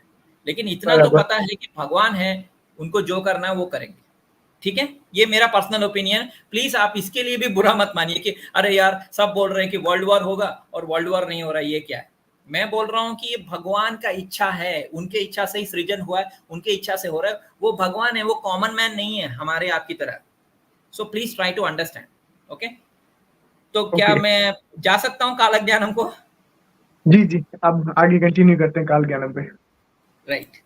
लेकिन इतना तो बराबर। पता है कि भगवान है, उनको जो करना है वो करेंगे। ठीक है, ये मेरा पर्सनल ओपिनियन। प्लीज आप इसके लिए भी बुरा मत मानिए कि अरे यार सब बोल रहे हैं कि वर्ल्ड वॉर होगा और वर्ल्ड वॉर नहीं हो रहा है, ये क्या है? मैं बोल रहा हूँ कि ये भगवान का इच्छा है, उनके इच्छा से ही सृजन हुआ है, उनके इच्छा से हो रहा है। वो भगवान है, वो कॉमन मैन नहीं है हमारे आपकी तरह। So please try to understand. Okay, तो क्या ओके। मैं जा सकता हूँ कालक ज्ञानम को? जी जी, अब आगे कंटिन्यू करते हैं काल ज्ञानम पे। राइट।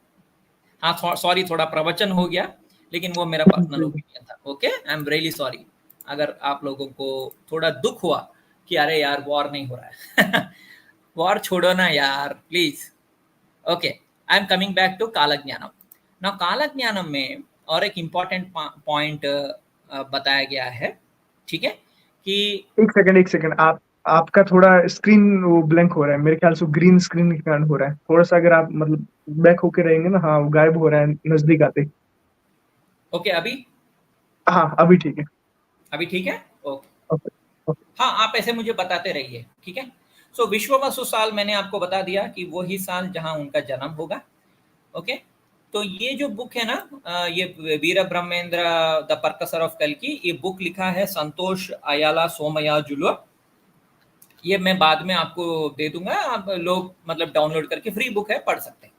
हाँ, सॉरी, थोड़ा प्रवचन हो गया, लेकिन वो मेरा पर्सनल जी। ओपिनियन था। Okay, I am really sorry अगर आप लोगों को थोड़ा दुख हुआ कि अरे यार वॉर नहीं हो रहा है। वॉर छोड़ो ना यार, please. Okay, I am coming back to Kalagnanam. ना कालज्ञानम में और एक इम्पॉर्टेंट पॉइंट बताया गया है, ठीक है, कि एक सेकंड, एक सेकंड, आपका थोड़ा स्क्रीन वो ब्लैंक हो रहा है, मेरे ख्याल से ग्रीन स्क्रीन के कारण हो रहा है। थोड़ा सा अगर आप मतलब बैक होके रहेंगे ना, हाँ वो गायब हो रहा है नजदीक आते ही। ओके, अभी? हाँ अभी ठीक है। अभी ठीक है? ओके। Okay okay. हाँ, आप ऐसे मुझे बताते रहिए, ठीक है? सो विश्ववसु साल मैंने आपको बता दिया कि वही साल जहाँ उनका जन्म होगा। ओके? तो ये जो बुक है ना, ये वीर ब्रह्मेंद्र द परकसर ऑफ कल्कि, ये बुक लिखा है संतोष अयाला सोमयाजुलु। ये मैं बाद में आपको दे दूंगा, आप लोग मतलब डाउनलोड करके, फ्री बुक है, पढ़ सकते हैं।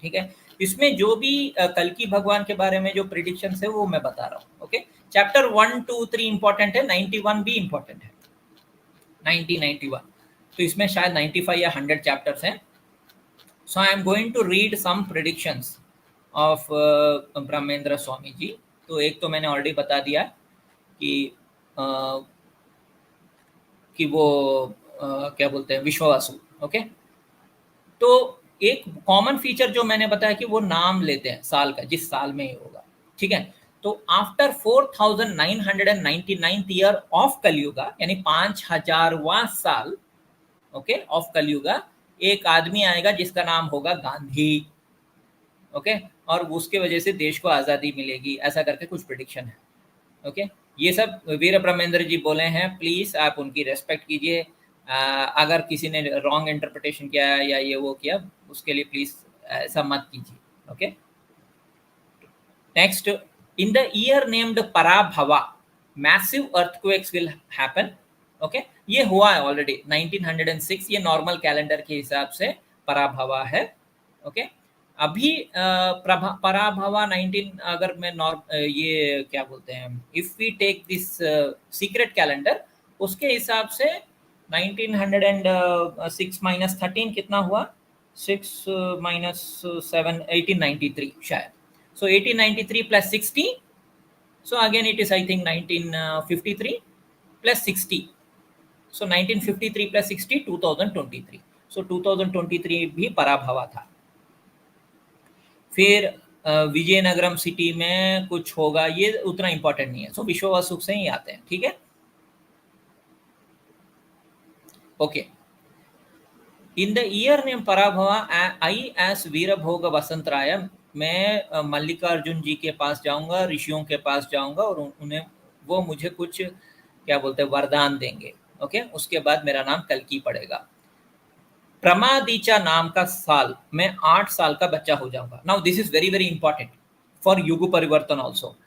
ठीक है? इसमें जो भी कल्कि भगवान के बारे में जो प्रिडिक्शन है वो मैं बता रहा हूँ। ओके? चैप्टर 1, 2, 3 इंपॉर्टेंट है, 91 भी इंपॉर्टेंट है। 91, तो इसमें शायद 95 या 100 चैप्टर्स हैं। So I am going to read some predictions of Brahmendra Swami ji. तो एक तो मैंने ऑलरेडी बता दिया कि uh, कि वो क्या बोलते हैं, विश्ववासु। ओके? तो एक कॉमन फीचर जो मैंने बताया कि वो नाम लेते हैं साल का, जिस साल में ये होगा। ठीक है? तो आफ्टर 4999 ईयर ऑफ कलयुगा, यानी 5000वां साल, ओके, ऑफ कलयुगा, एक आदमी आएगा जिसका नाम होगा गांधी। ओके? और उसके वजह से देश को आज़ादी मिलेगी, ऐसा करके कुछ प्रिडिक्शन है। ओके? ये सब वीर ब्रह्मेंद्र जी बोले हैं, प्लीज आप उनकी रेस्पेक्ट कीजिए। अगर किसी ने रॉन्ग इंटरप्रिटेशन किया या ये वो किया, उसके लिए प्लीज ऐसा मत कीजिए। Okay? Next, in the year named Parabhava, massive earthquakes will happen. Okay? ये हुआ है ऑलरेडी 1906, ये नॉर्मल कैलेंडर के हिसाब से पराभवा है। ओके? अभी पराभवा 19, अगर मैं ये क्या बोलते हैं, if we take this secret calendar, उसके हिसाब से 1906 माइनस 13 कितना हुआ? 6 माइनस 7, 1893 शायद। So 1893 plus 60. So again it is I think 1953 plus 60. So 1953 plus 60, 2023. So 2023 भी पराभवा था। फिर विजयनगरम सिटी में कुछ होगा, ये उतना इंपॉर्टेंट नहीं है। सो विश्ववासु से ही आते हैं। ठीक है? Okay. In the year name Parabhava, I S Veerabhoga Vasanta Raya, मैं मल्लिकार्जुन जी के पास जाऊंगा, ऋषियों के पास जाऊंगा, और उन्हें वो मुझे कुछ क्या बोलते हैं वरदान देंगे। ओके? उसके बाद मेरा नाम कल्कि पड़ेगा। प्रमादीचा नाम का साल, मैं 8 साल का बच्चा हो जाऊंगा। Now this is very very important for युग परिवर्तन ऑल्सो।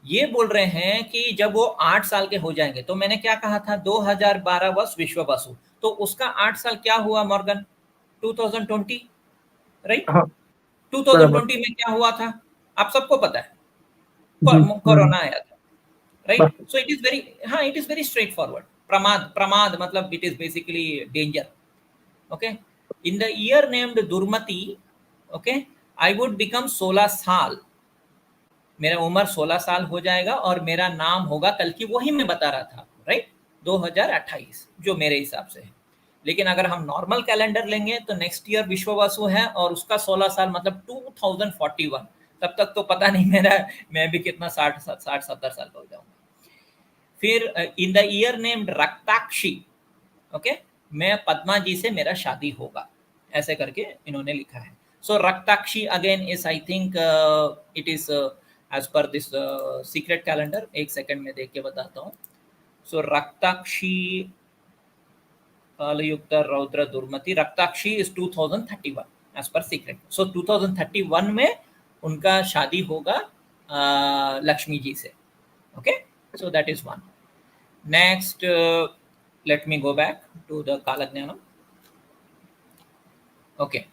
ये बोल रहे हैं कि जब वो 8 साल के हो जाएंगे, तो मैंने क्या कहा था, 2012 वर्ष विश्ववसु, तो उसका 8 साल क्या हुआ मॉर्गन? 2020, राइट? हाँ 2020 बराबर। में क्या हुआ था? आप सबको पता है, जी कोरोना आया था, राइट? बस। सो इट इज वेरी, हाँ, it is very straightforward. Pramada, Pramada मतलब it is basically danger. Okay? In the year named Durmati, okay, I would become 16 साल, मेरा उम्र 16 साल हो जाएगा, और मेरा नाम होगा कल्कि, वही मैं बता रहा था, राइट? 2028 जो मेरे हिसाब से है। लेकिन अगर हम नॉर्मल कैलेंडर लेंगे तो नेक्स्ट ईयर विश्ववसु है, और उसका 16 साल मतलब 2041। तब तक तो पता नहीं मेरा, मैं भी कितना 60-70 साल का हो जाऊंगा। फिर in the year named Raktakshi, okay, मैं पद्मा जी से मेरा शादी होगा, ऐसे करके इन्होंने लिखा है। So Raktakshi again is I think it is as per this secret calendar. एक सेकंड में देख के बताता हूँ। So Raktakshi, Kalayukta Raudra Durmati, Raktakshi is 2031 as per secret. So 2031 में उनका शादी होगा लक्ष्मी जी से। Okay? So that is one. Next, let me go back to the Kalagnanam. Okay?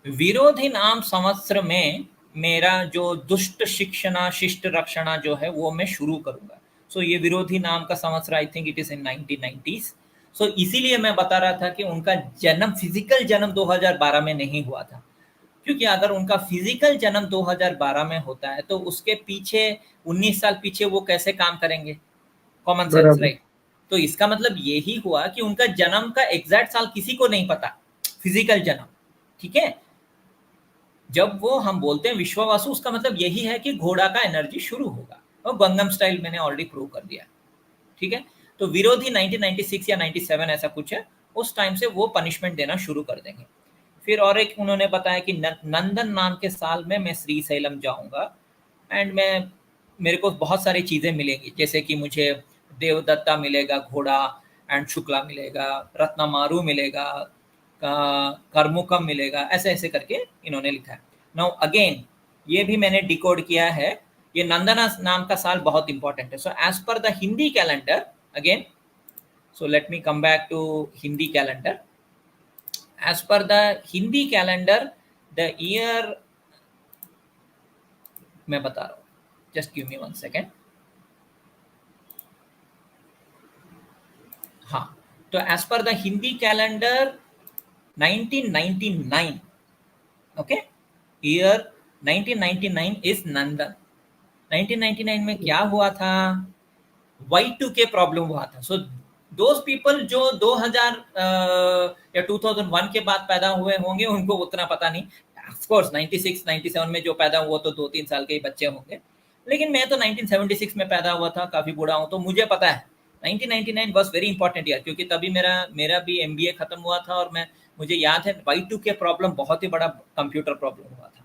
Virodhi नाम संवत्सर में मेरा जो दुष्ट शिक्षणा शिष्ट रक्षणा जो है वो मैं शुरू करूंगा। सो ये विरोधी नाम का संवत्सर आई think it is in 1990s। सो इसीलिए मैं बता रहा था कि उनका जन्म, फिजिकल जन्म 2012 में नहीं हुआ था, क्योंकि अगर उनका फिजिकल जन्म 2012 में होता है तो उसके पीछे 19 साल पीछे वो कैसे काम करेंगे? कॉमन सेंस, बराबर। राइट? तो इसका मतलब यही हुआ कि उनका जन्म का एग्जैक्ट साल किसी को नहीं पता, फिजिकल जन्म। ठीक है? जब वो हम बोलते हैं विश्ववासु, उसका मतलब यही है कि घोड़ा का एनर्जी शुरू होगा, और गंगम स्टाइल मैंने ऑलरेडी प्रूव कर दिया। ठीक है? तो विरोधी 1996 या 97 ऐसा कुछ है, उस टाइम से वो पनिशमेंट देना शुरू कर देंगे। फिर और एक उन्होंने बताया कि नंदन नाम के साल में मैं श्रीशैलम जाऊंगा एंड मेरे को बहुत सारी चीज़ें मिलेंगी, जैसे कि मुझे देवदत्ता मिलेगा घोड़ा एंड शुक्ला मिलेगा, रत्नमारु मिलेगा, कर्मुकम मिलेगा, ऐसे ऐसे करके इन्होंने लिखा है। नाउ अगेन ये भी मैंने डिकोड किया है, ये नंदना नाम का साल बहुत इंपॉर्टेंट है। So as per the Hindi calendar again, so let me come back to Hindi calendar. As per the Hindi calendar the year, मैं बता रहा हूँ, जस्ट गिव मी 1 सेकेंड। हाँ, तो as per the Hindi calendar 1999, okay, year 1999 is Nandana. 1999 में क्या हुआ था, Y2K प्रॉब्लम हुआ था। सो दोज पीपल जो 2000 या 2001 के बाद पैदा हुए होंगे उनको उतना पता नहीं। ऑफ कोर्स 96 97 में जो पैदा हुआ तो 2-3 साल के ही बच्चे होंगे, लेकिन मैं तो 1976 में पैदा हुआ था, काफी बूढ़ा हूँ, तो मुझे पता है 1999 वाज वेरी इंपॉर्टेंट ईयर, क्योंकि तभी मेरा भी MBA खत्म हुआ था और मुझे याद है Y2K प्रॉब्लम बहुत ही बड़ा कंप्यूटर प्रॉब्लम हुआ था।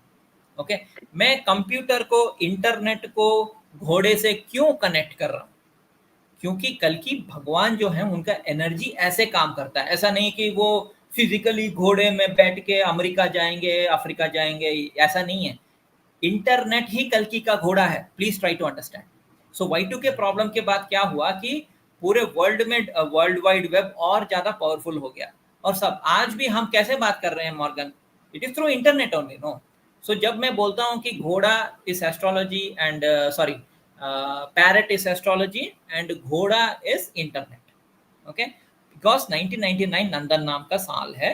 ओके, मैं कंप्यूटर को, इंटरनेट को घोड़े से क्यों कनेक्ट कर रहा हूँ, क्योंकि कल की भगवान जो है उनका एनर्जी ऐसे काम करता है। ऐसा नहीं कि वो फिजिकली घोड़े में बैठ के अमेरिका जाएंगे, अफ्रीका जाएंगे, ऐसा नहीं है। इंटरनेट ही कल की का घोड़ा है, please try to understand. So Y2K problem के बाद क्या हुआ कि पूरे वर्ल्ड में वर्ल्ड वाइड वेब और ज्यादा पावरफुल हो गया, और सब आज भी हम कैसे बात कर रहे हैं Morgan, it is through internet only, no. So जब मैं बोलता हूँ कि घोड़ा is astrology and sorry parrot is astrology and घोड़ा is internet, okay, because 1999 Nandana नाम का साल है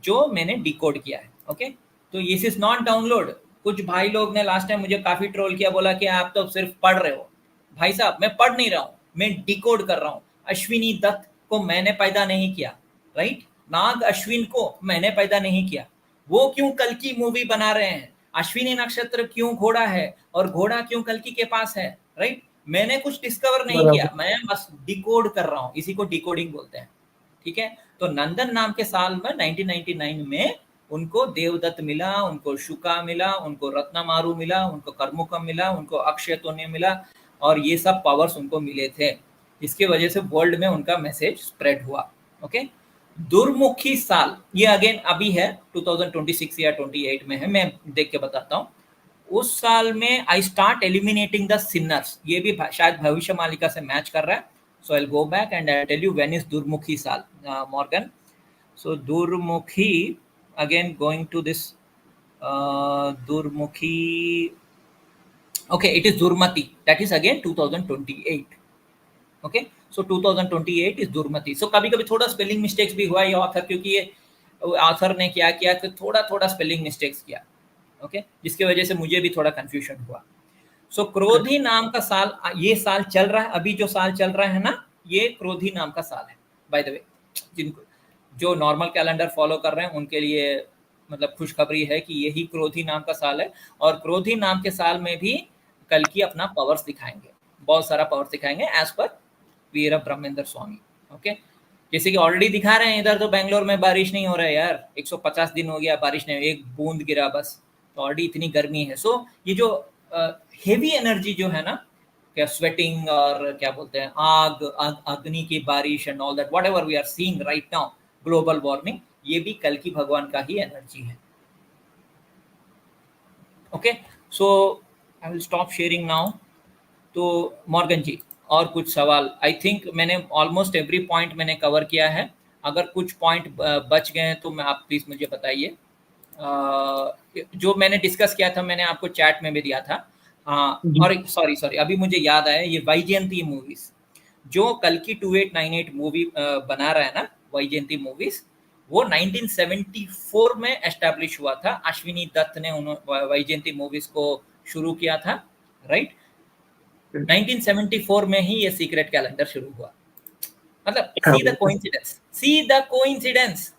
जो मैंने डिकोड किया है। ओके, तो दिस इज नॉट डाउनलोड। कुछ भाई लोग ने लास्ट टाइम मुझे काफी ट्रोल किया, बोला कि आप तो सिर्फ पढ़ रहे हो। भाई साहब, मैं पढ़ नहीं रहा हूँ, मैं डिकोड कर रहा हूँ। अश्विनी दत्त को मैंने पैदा नहीं किया, राइट? नाग अश्विन को मैंने पैदा नहीं किया, वो क्यों कल की मूवी बना रहे हैं? अश्विनी नक्षत्र क्यों घोड़ा है और घोड़ा क्यों कल्कि के पास है, राइट? मैंने कुछ डिस्कवर नहीं बराबर। किया, मैं बस डिकोड कर रहा हूँ, इसी को डिकोडिंग बोलते हैं। ठीक है, तो नंदन नाम के साल में 1999 में उनको देवदत्त मिला, उनको शुका मिला, उनको रत्नमारु मिला, उनको कर्मुकम मिला, उनको अक्षयतोन्य मिला, और ये सब पावर्स उनको मिले थे। इसके वजह से वर्ल्ड में उनका मैसेज स्प्रेड हुआ। ओके, दुर्मुखी साल ये अगेन अभी है 2026 या 28 में है, मैं देख के बताता हूँ। उस साल में I start eliminating the Sinners, ये भी शायद भविष्य मालिका से मैच कर रहा है। So I go back and I tell you when is Durmukhi साल, Morgan. So Durmukhi, again going to this Durmukhi, okay, it is Durmati, that is again 2028। Okay, so 2028 is Durmati. So कभी कभी थोड़ा स्पेलिंग मिस्टेक्स भी हुआ ये ऑथर, क्योंकि ये ऑथर ने क्या किया कि थोड़ा थोड़ा स्पेलिंग मिस्टेक्स किया, ओके, जिसकी वजह से मुझे भी थोड़ा कंफ्यूजन हुआ। सो क्रोधी नाम का साल, ये साल चल रहा है, अभी जो साल चल रहा है ना, ये क्रोधी नाम का साल है। बाय द वे, जिनको जो नॉर्मल कैलेंडर फॉलो कर रहे हैं उनके लिए मतलब खुशखबरी है कि यही क्रोधी नाम का साल है, और क्रोधी नाम के साल में भी कल की अपना पावर्स दिखाएंगे, बहुत सारा पावर्स दिखाएंगे एज पर वीर ब्रह्मेंद्र स्वामी। ओके, जैसे कि ऑलरेडी दिखा रहे हैं, इधर तो बेंगलोर में बारिश नहीं हो रहा है यार, 150 दिन हो गया बारिश नहीं, एक बूंद गिरा बस, तो ऑलरेडी इतनी गर्मी है। सो ये जो हेवी एनर्जी जो है ना, क्या स्वेटिंग और क्या बोलते हैं अग्नि की बारिश and all that, whatever we are seeing right now, global warming, ये भी कल की भगवान का ही एनर्जी है। Okay, so I will stop sharing now. तो मॉर्गन जी, और कुछ सवाल? आई थिंक मैंने ऑलमोस्ट एवरी पॉइंट मैंने कवर किया है। अगर कुछ पॉइंट बच गए हैं तो मैं आप प्लीज मुझे बताइए। जो मैंने डिस्कस किया था मैंने आपको चैट में भी दिया था। हाँ, और सॉरी अभी मुझे याद आया, ये वैजयंती मूवीज, जो कल की 2898 मूवी बना रहा है ना, वैजयंती मूवीज, वो 1974 में एस्टैब्लिश हुआ था। अश्विनी दत्त ने वैजयंती मूवीज को शुरू किया था, राइट? 1974 में ही ये सीक्रेट कैलेंडर शुरू हुआ। मतलब सी द कोइंसिडेंस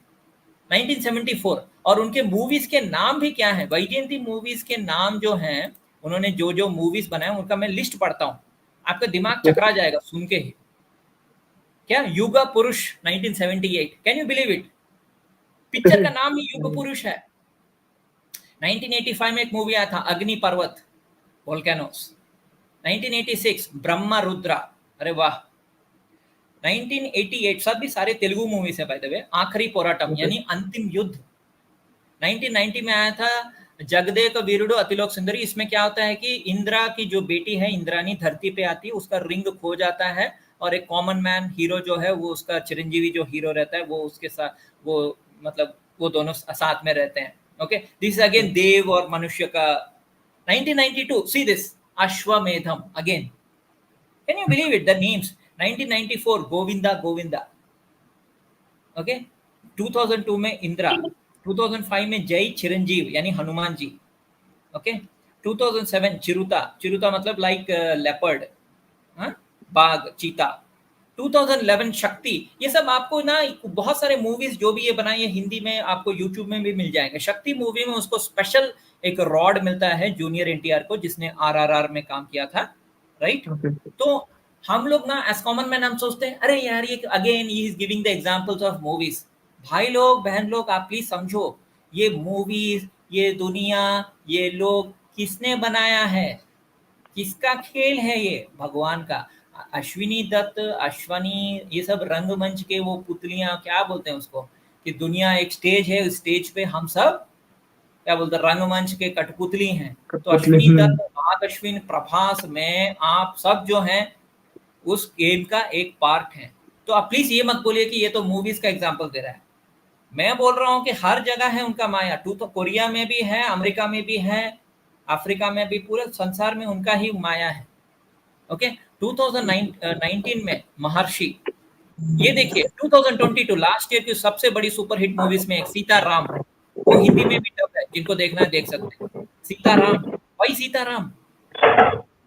1974। और उनके मूवीज के नाम भी क्या है, वैजयंती मूवीज के नाम जो हैं, उन्होंने जो जो मूवीज बनाए उनका मैं लिस्ट पढ़ता हूँ, आपका दिमाग चकरा जाएगा सुन के ही। क्या युग पुरुष 1978, can you believe it? Picture का नाम ही युग पुरुष है। 1985 में एक मूवी आया था अग्नि पर्वत, वोल्केनोस। 1986 ब्रह्मा रुद्रा, अरे वाह। 1988 सभी सारे तेलुगु मूवीज है बाय द वे, आखिरी पोराटम यानी अंतिम युद्ध। 1990 में आया था जगदेक वीरुडु अतिलोक सुंदरी। इसमें क्या होता है कि इंद्रा की जो बेटी है इंद्रानी धरती पे आती है, उसका रिंग खो जाता है और एक कॉमन मैन हीरो जो है वो उसका चिरंजीवी जो हीरो रहता है वो उसके साथ वो मतलब वो दोनों साथ में रहते हैं। Okay, this is again Dev और मनुष्य का। 1992 see this Ashwamedham again, can you believe it the names? 1994 Govinda Govinda. Okay, 2002 में इंद्रा, 2005 में जय चिरंजीव यानी हनुमान जी। ओके, 2007 चिरुता, चिरुता मतलब लाइक लेपर्ड, बाघ चीता। 2011 शक्ति। ये सब आपको ना बहुत सारे मूवीज जो भी ये बनाई है हिंदी में आपको यूट्यूब में भी मिल जाएंगे। शक्ति मूवी में उसको स्पेशल एक रॉड मिलता है जूनियर एनटीआर को, जिसने आरआरआर में काम किया था, राइट? तो हम लोग ना एज कॉमन मैन हम सोचते हैं अरे यार ये again he is giving the examples of movies. भाई लोग बहन लोग आप प्लीज समझो, ये मूवीज, ये दुनिया, ये लोग किसने बनाया है? किसका खेल है ये? भगवान का। अश्विनी दत्त, अश्वनी, ये सब रंगमंच के वो पुतलियां क्या बोलते हैं उसको, कि दुनिया एक स्टेज है, उस स्टेज पे हम सब क्या बोलते हैं रंगमंच के कठपुतली हैं। तो अश्विनी दत्त, नाग अश्विन, प्रभास, मैं, आप सब जो हैं उस गेम का एक पार्ट है। तो आप प्लीज ये मत बोलिए कि ये तो मूवीज का एग्जांपल दे रहा है। मैं बोल रहा हूँ कि हर जगह है उनका माया। तो कोरिया में भी है, अमेरिका में भी है, अफ्रीका में भी, पूरे संसार में उनका ही माया है। ओके, 2019 में महर्षि। ये देखिए 2022 लास्ट ईयर की सबसे बड़ी सुपरहिट मूवीज में एक सीताराम, वो हिंदी में भी डब है, जिनको देखना है देख सकते हैं। सीताराम, वही सीताराम।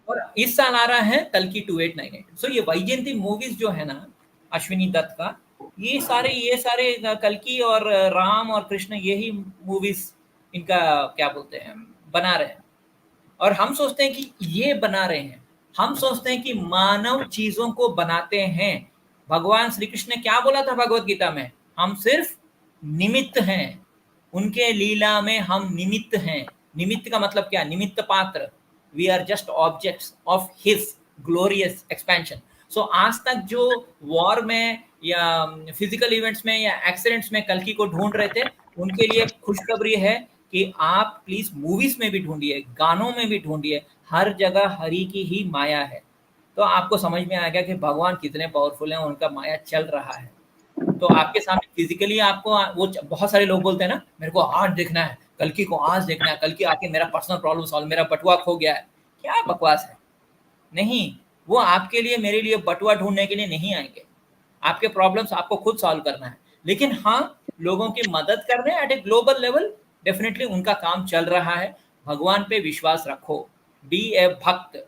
और इस साल आ रहा है कल्कि 2898। सो ये वैजयंती मूवीज जो है ना अश्विनी दत्त का, ये सारे कल्कि और राम और कृष्ण यही मूवीज इनका क्या बोलते हैं बना रहे हैं। और हम सोचते हैं कि ये बना रहे हैं, हम सोचते हैं कि मानव चीजों को बनाते हैं। भगवान श्री कृष्ण ने क्या बोला था भगवत गीता में? हम सिर्फ निमित्त हैं, उनके लीला में हम निमित्त हैं। निमित्त का मतलब क्या? निमित्त पात्र। We are just objects of his glorious expansion. So आज तक जो वॉर में या फिजिकल इवेंट्स में या एक्सीडेंट्स में कल्कि को ढूंढ रहे थे, उनके लिए खुशखबरी है कि आप प्लीज मूवीज में भी ढूंढिए, गानों में भी ढूंढिए, हर जगह हरि की ही माया है। तो आपको समझ में आ गया कि भगवान कितने पावरफुल हैं, उनका माया चल रहा है। तो आपके सामने फिजिकली आपको वो बहुत सारे लोग बोलते हैं ना मेरे को आज देखना है, कल्कि को आज देखना है, कल्कि आके मेरा पर्सनल प्रॉब्लम सॉल्व, मेरा बटुआ खो गया है। क्या बकवास है? नहीं, वो आपके लिए मेरे लिए बटुआ ढूंढने के लिए नहीं आएंगे। आपके प्रॉब्लम्स आपको खुद सॉल्व करना है। लेकिन हाँ, लोगों की मदद करने eight a global level definitely उनका काम चल रहा है। भगवान पे विश्वास रखो, be a bhakt.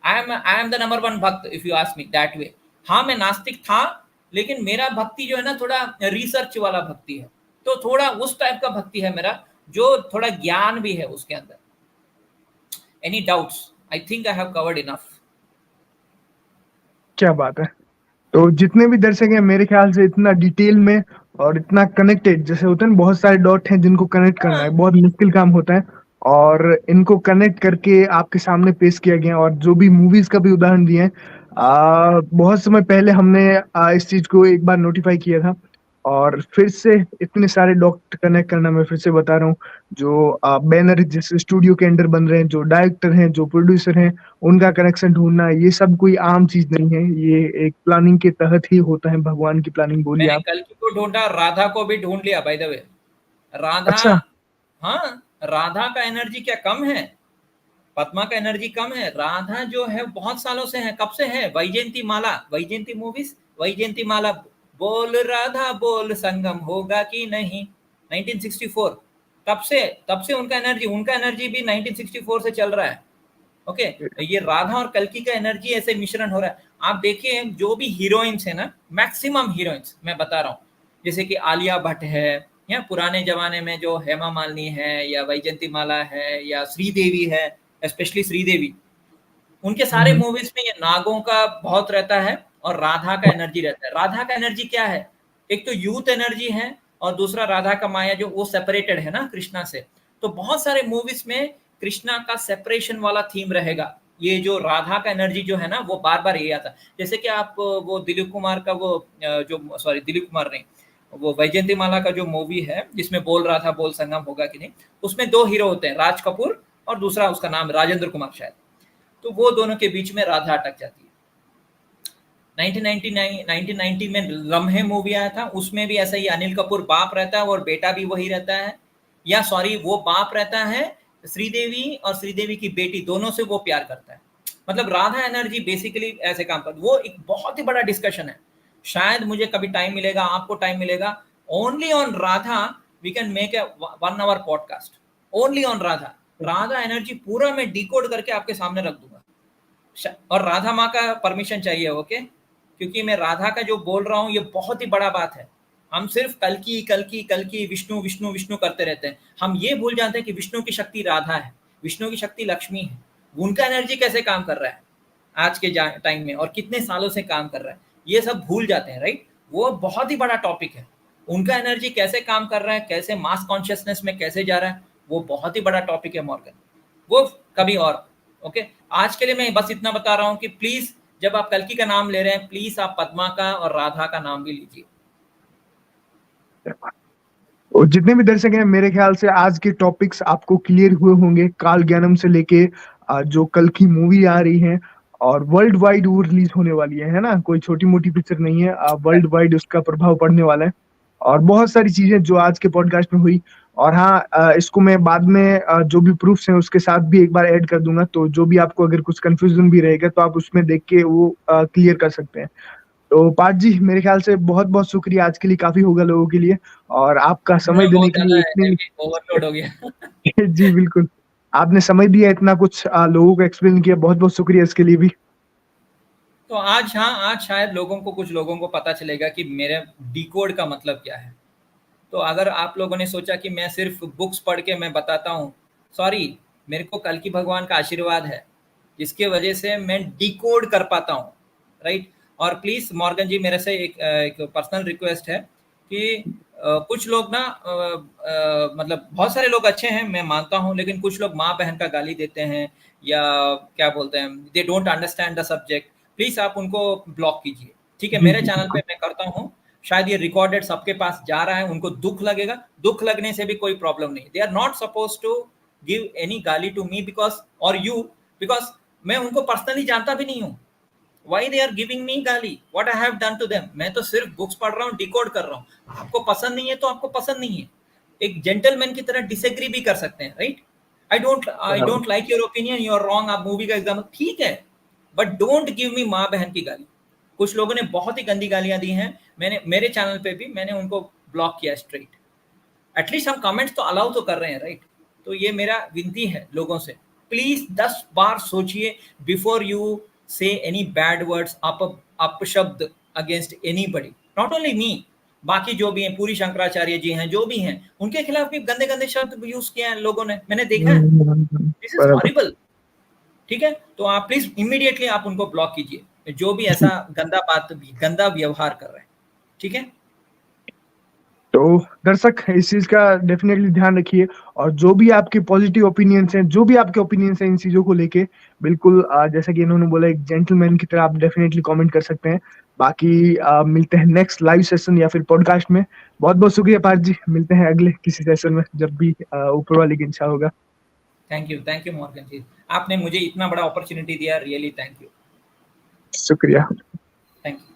I am the number one bhakt if you ask me that way. हाँ, मैं नास्तिक था, लेकिन मेरा भक्ति जो है ना थोड़ा रिसर्च वाला भक्ति है। तो थोड़ा उस टाइप का भक्ति है मेरा, जो थोड़ा ज्ञान भी है उसके अंदर। Any doubts? I think I have covered enough. क्या बात है। तो जितने भी दर्शक हैं मेरे ख्याल से इतना डिटेल में और इतना कनेक्टेड, जैसे होता है ना बहुत सारे डॉट हैं जिनको कनेक्ट करना है, बहुत मुश्किल काम होता है, और इनको कनेक्ट करके आपके सामने पेश किया गया। और जो भी मूवीज का भी उदाहरण दिए हैं, बहुत समय पहले हमने इस चीज को एक बार नोटिफाई किया था, और फिर से इतने सारे डॉट कनेक्ट करना, मैं फिर से बता रहा हूँ, जो बैनर जिस स्टूडियो के अंदर बन रहे हैं, जो डायरेक्टर हैं, जो प्रोड्यूसर हैं, उनका कनेक्शन ढूंढना, ये सब कोई आम चीज नहीं है। ये एक प्लानिंग के तहत ही होता है, भगवान की प्लानिंग बोलिए मैंने आप। कल्कि को ढूंढा, राधा को भी ढूंढ लिया बाय द वे। राधा, अच्छा। हाँ, राधा का एनर्जी क्या कम है? पद्मा का एनर्जी कम है? राधा जो है बहुत सालों से है। कब से है? वैजयंती माला, वैजयंती मूवीज, वैजयंती माला। बोल राधा बोल संगम होगा कि नहीं, 1964। तब से उनका एनर्जी भी 1964 से चल रहा है। ओके, ये राधा और कल्कि का एनर्जी ऐसे मिश्रण हो रहा है। आप देखिए जो भी हीरोइंस है ना, मैक्सिमम हीरोइंस मैं बता रहा हूँ, जैसे कि आलिया भट्ट है, या पुराने जमाने में जो हेमा मालिनी है, या वैजयंती माला है, या श्रीदेवी है, स्पेशली श्रीदेवी। उनके सारे मूवीज में ये नागों का बहुत रहता है, और राधा का एनर्जी रहता है। राधा का एनर्जी क्या है? एक तो यूथ एनर्जी है और दूसरा राधा का माया जो वो सेपरेटेड है ना कृष्णा से। तो बहुत सारे मूवीज में कृष्णा का सेपरेशन वाला थीम रहेगा। ये जो राधा का एनर्जी जो है ना वो बार बार ये आता है। जैसे कि आप वो दिलीप कुमार का वो जो सॉरी दिलीप कुमार नहीं, वो वैजयंती माला का जो मूवी है जिसमें बोल रहा था बोल संगम होगा कि नहीं, उसमें दो हीरो होते हैं, राज कपूर और दूसरा उसका नाम राजेंद्र कुमार शायद। तो वो दोनों के बीच में राधा अटक जाती है। 1990 में लम्हे मूवी आया था, उसमें भी ऐसा ही अनिल कपूर बाप रहता है और बेटा भी वही रहता है, या सॉरी वो बाप रहता है श्रीदेवी और श्रीदेवी की बेटी दोनों से वो प्यार करता है। मतलब राधा एनर्जी बेसिकली ऐसे काम करती है। वो एक बहुत ही बड़ा डिस्कशन है, शायद मुझे कभी टाइम मिलेगा, आपको टाइम मिलेगा, only on Radha we can make a 1 hour podcast only on Radha. Radha energy पूरा मैं डिकोड करके आपके सामने रख दूंगा, और राधा माँ का परमिशन चाहिए, ओके? क्योंकि मैं राधा का जो बोल रहा हूँ ये बहुत ही बड़ा बात है। हम सिर्फ कल की विष्णु विष्णु विष्णु करते रहते हैं। हम ये भूल जाते हैं कि विष्णु की शक्ति राधा है, विष्णु की शक्ति लक्ष्मी है। उनका एनर्जी कैसे काम कर रहा है आज के टाइम में और कितने सालों से काम कर रहा है, ये सब भूल जाते हैं, राइट? वो बहुत ही बड़ा टॉपिक है। उनका एनर्जी कैसे काम कर रहा है, कैसे मास कॉन्शियसनेस में कैसे जा रहा है, वो बहुत ही बड़ा टॉपिक है मॉर्गन, वो कभी और। ओके, आज के लिए मैं बस इतना बता रहा हूँ कि प्लीज जब आप कल्कि का नाम ले रहे हैं, प्लीज आप पद्मा का और राधा का नाम भी लीजिए। और जितने भी दर्शक हैं, मेरे ख्याल से आज के टॉपिक्स आपको क्लियर हुए होंगे, काल ज्ञानम से लेके जो कल की मूवी आ रही है और वर्ल्ड वाइड वो रिलीज होने वाली है ना, कोई छोटी मोटी पिक्चर नहीं है, वर्ल्ड वाइड उसका प्रभाव पड़ने वाला है। और बहुत सारी चीजें जो आज के पॉडकास्ट में हुई। और हाँ, इसको मैं बाद में जो भी प्रूफ्स हैं उसके साथ भी एक बार ऐड कर दूंगा, तो जो भी आपको अगर कुछ कंफ्यूजन भी रहेगा तो आप उसमें देख के वो क्लियर कर सकते हैं। तो पार्थ जी, मेरे ख्याल से बहुत बहुत शुक्रिया, आज के लिए काफी होगा लोगों के लिए, और आपका समय देने बहुत के ज्यादा लिए है, इतनी ओवरलोड हो गया। जी बिल्कुल, आपने समय दिया, इतना कुछ लोगों को एक्सप्लेन किया, बहुत बहुत शुक्रिया इसके लिए भी। तो आज, हाँ, आज शायद लोगों को, कुछ लोगों को पता चलेगा कि मेरे डिकोड का मतलब क्या है। तो अगर आप लोगों ने सोचा कि मैं सिर्फ बुक्स पढ़ के मैं बताता हूँ, सॉरी, मेरे को कल्कि भगवान का आशीर्वाद है जिसके वजह से मैं डिकोड कर पाता हूँ, राइट? और प्लीज मॉर्गन जी, मेरे से एक पर्सनल रिक्वेस्ट है कि कुछ लोग ना मतलब बहुत सारे लोग अच्छे हैं मैं मानता हूँ, लेकिन कुछ लोग माँ बहन का गाली देते हैं या क्या बोलते हैं, they don't understand the subject. Please आप उनको ब्लॉक कीजिए, ठीक है? जी मेरे जी चैनल पे बिल्कुल। मैं करता हूँ, शायद ये रिकॉर्डेड सबके पास जा रहा है, उनको दुख लगेगा, दुख लगने से भी कोई प्रॉब्लम नहीं। They are not suppose to give any gaali to me because और यू, बिकॉज मैं उनको पर्सनली जानता भी नहीं हूँ। Why they are giving me gaali, what I have done to them? मैं तो सिर्फ बुक्स पढ़ रहा हूँ, डिकोड कर रहा हूँ। आपको पसंद नहीं है तो आपको पसंद नहीं है, एक जेंटलमैन की तरह डिसएग्री भी कर सकते हैं, राइट? आई बराबर। Don't like your opinion, you are wrong, आप मूवी का एग्जाम्पल, ठीक है, बट डोंट गिव मी माँ बहन की गाली। कुछ लोगों ने बहुत ही गंदी गालियां दी हैं, मैंने मेरे चैनल पे भी मैंने उनको ब्लॉक किया स्ट्रेट। एटलीस्ट हम कमेंट्स तो अलाउ तो कर रहे हैं, राइट? तो ये मेरा विनती है लोगों से, प्लीज 10 बार सोचिए बिफोर यू से एनी बैड वर्ड्स, अपशब्द against anybody, not only me, बाकी जो भी हैं, पूरी शंकराचार्य जी हैं, जो भी हैं, उनके खिलाफ भी गंदे गंदे शब्द यूज किए हैं लोगों ने, मैंने देखा है। दिस इज बराबर। हॉरिबल, ठीक है? तो आप प्लीज इमीडिएटली आप उनको ब्लॉक कीजिए जो भी ऐसा गंदा बात, गंदा व्यवहार कर रहे हैं, ठीक है? तो दर्शक, इस चीज का डेफिनेटली ध्यान रखिए, और जो भी आपके पॉजिटिव ओपिनियंस हैं, जो भी आपके ओपिनियंस हैं इन चीजों को लेके, बिल्कुल जैसा कि इन्होंने बोला, एक जेंटलमैन की तरह आप डेफिनेटली कमेंट कर सकते हैं। बाकी मिलते हैं नेक्स्ट लाइव सेशन या फिर पॉडकास्ट में। बहुत बहुत शुक्रिया पार्थ जी, मिलते हैं अगले किसी सेशन में जब भी ऊपर वाले की इच्छा होगा। थैंक यू मॉर्गन जी, आपने मुझे इतना बड़ा अपॉर्चुनिटी दिया, रियली थैंक यू। शुक्रिया। Thank you.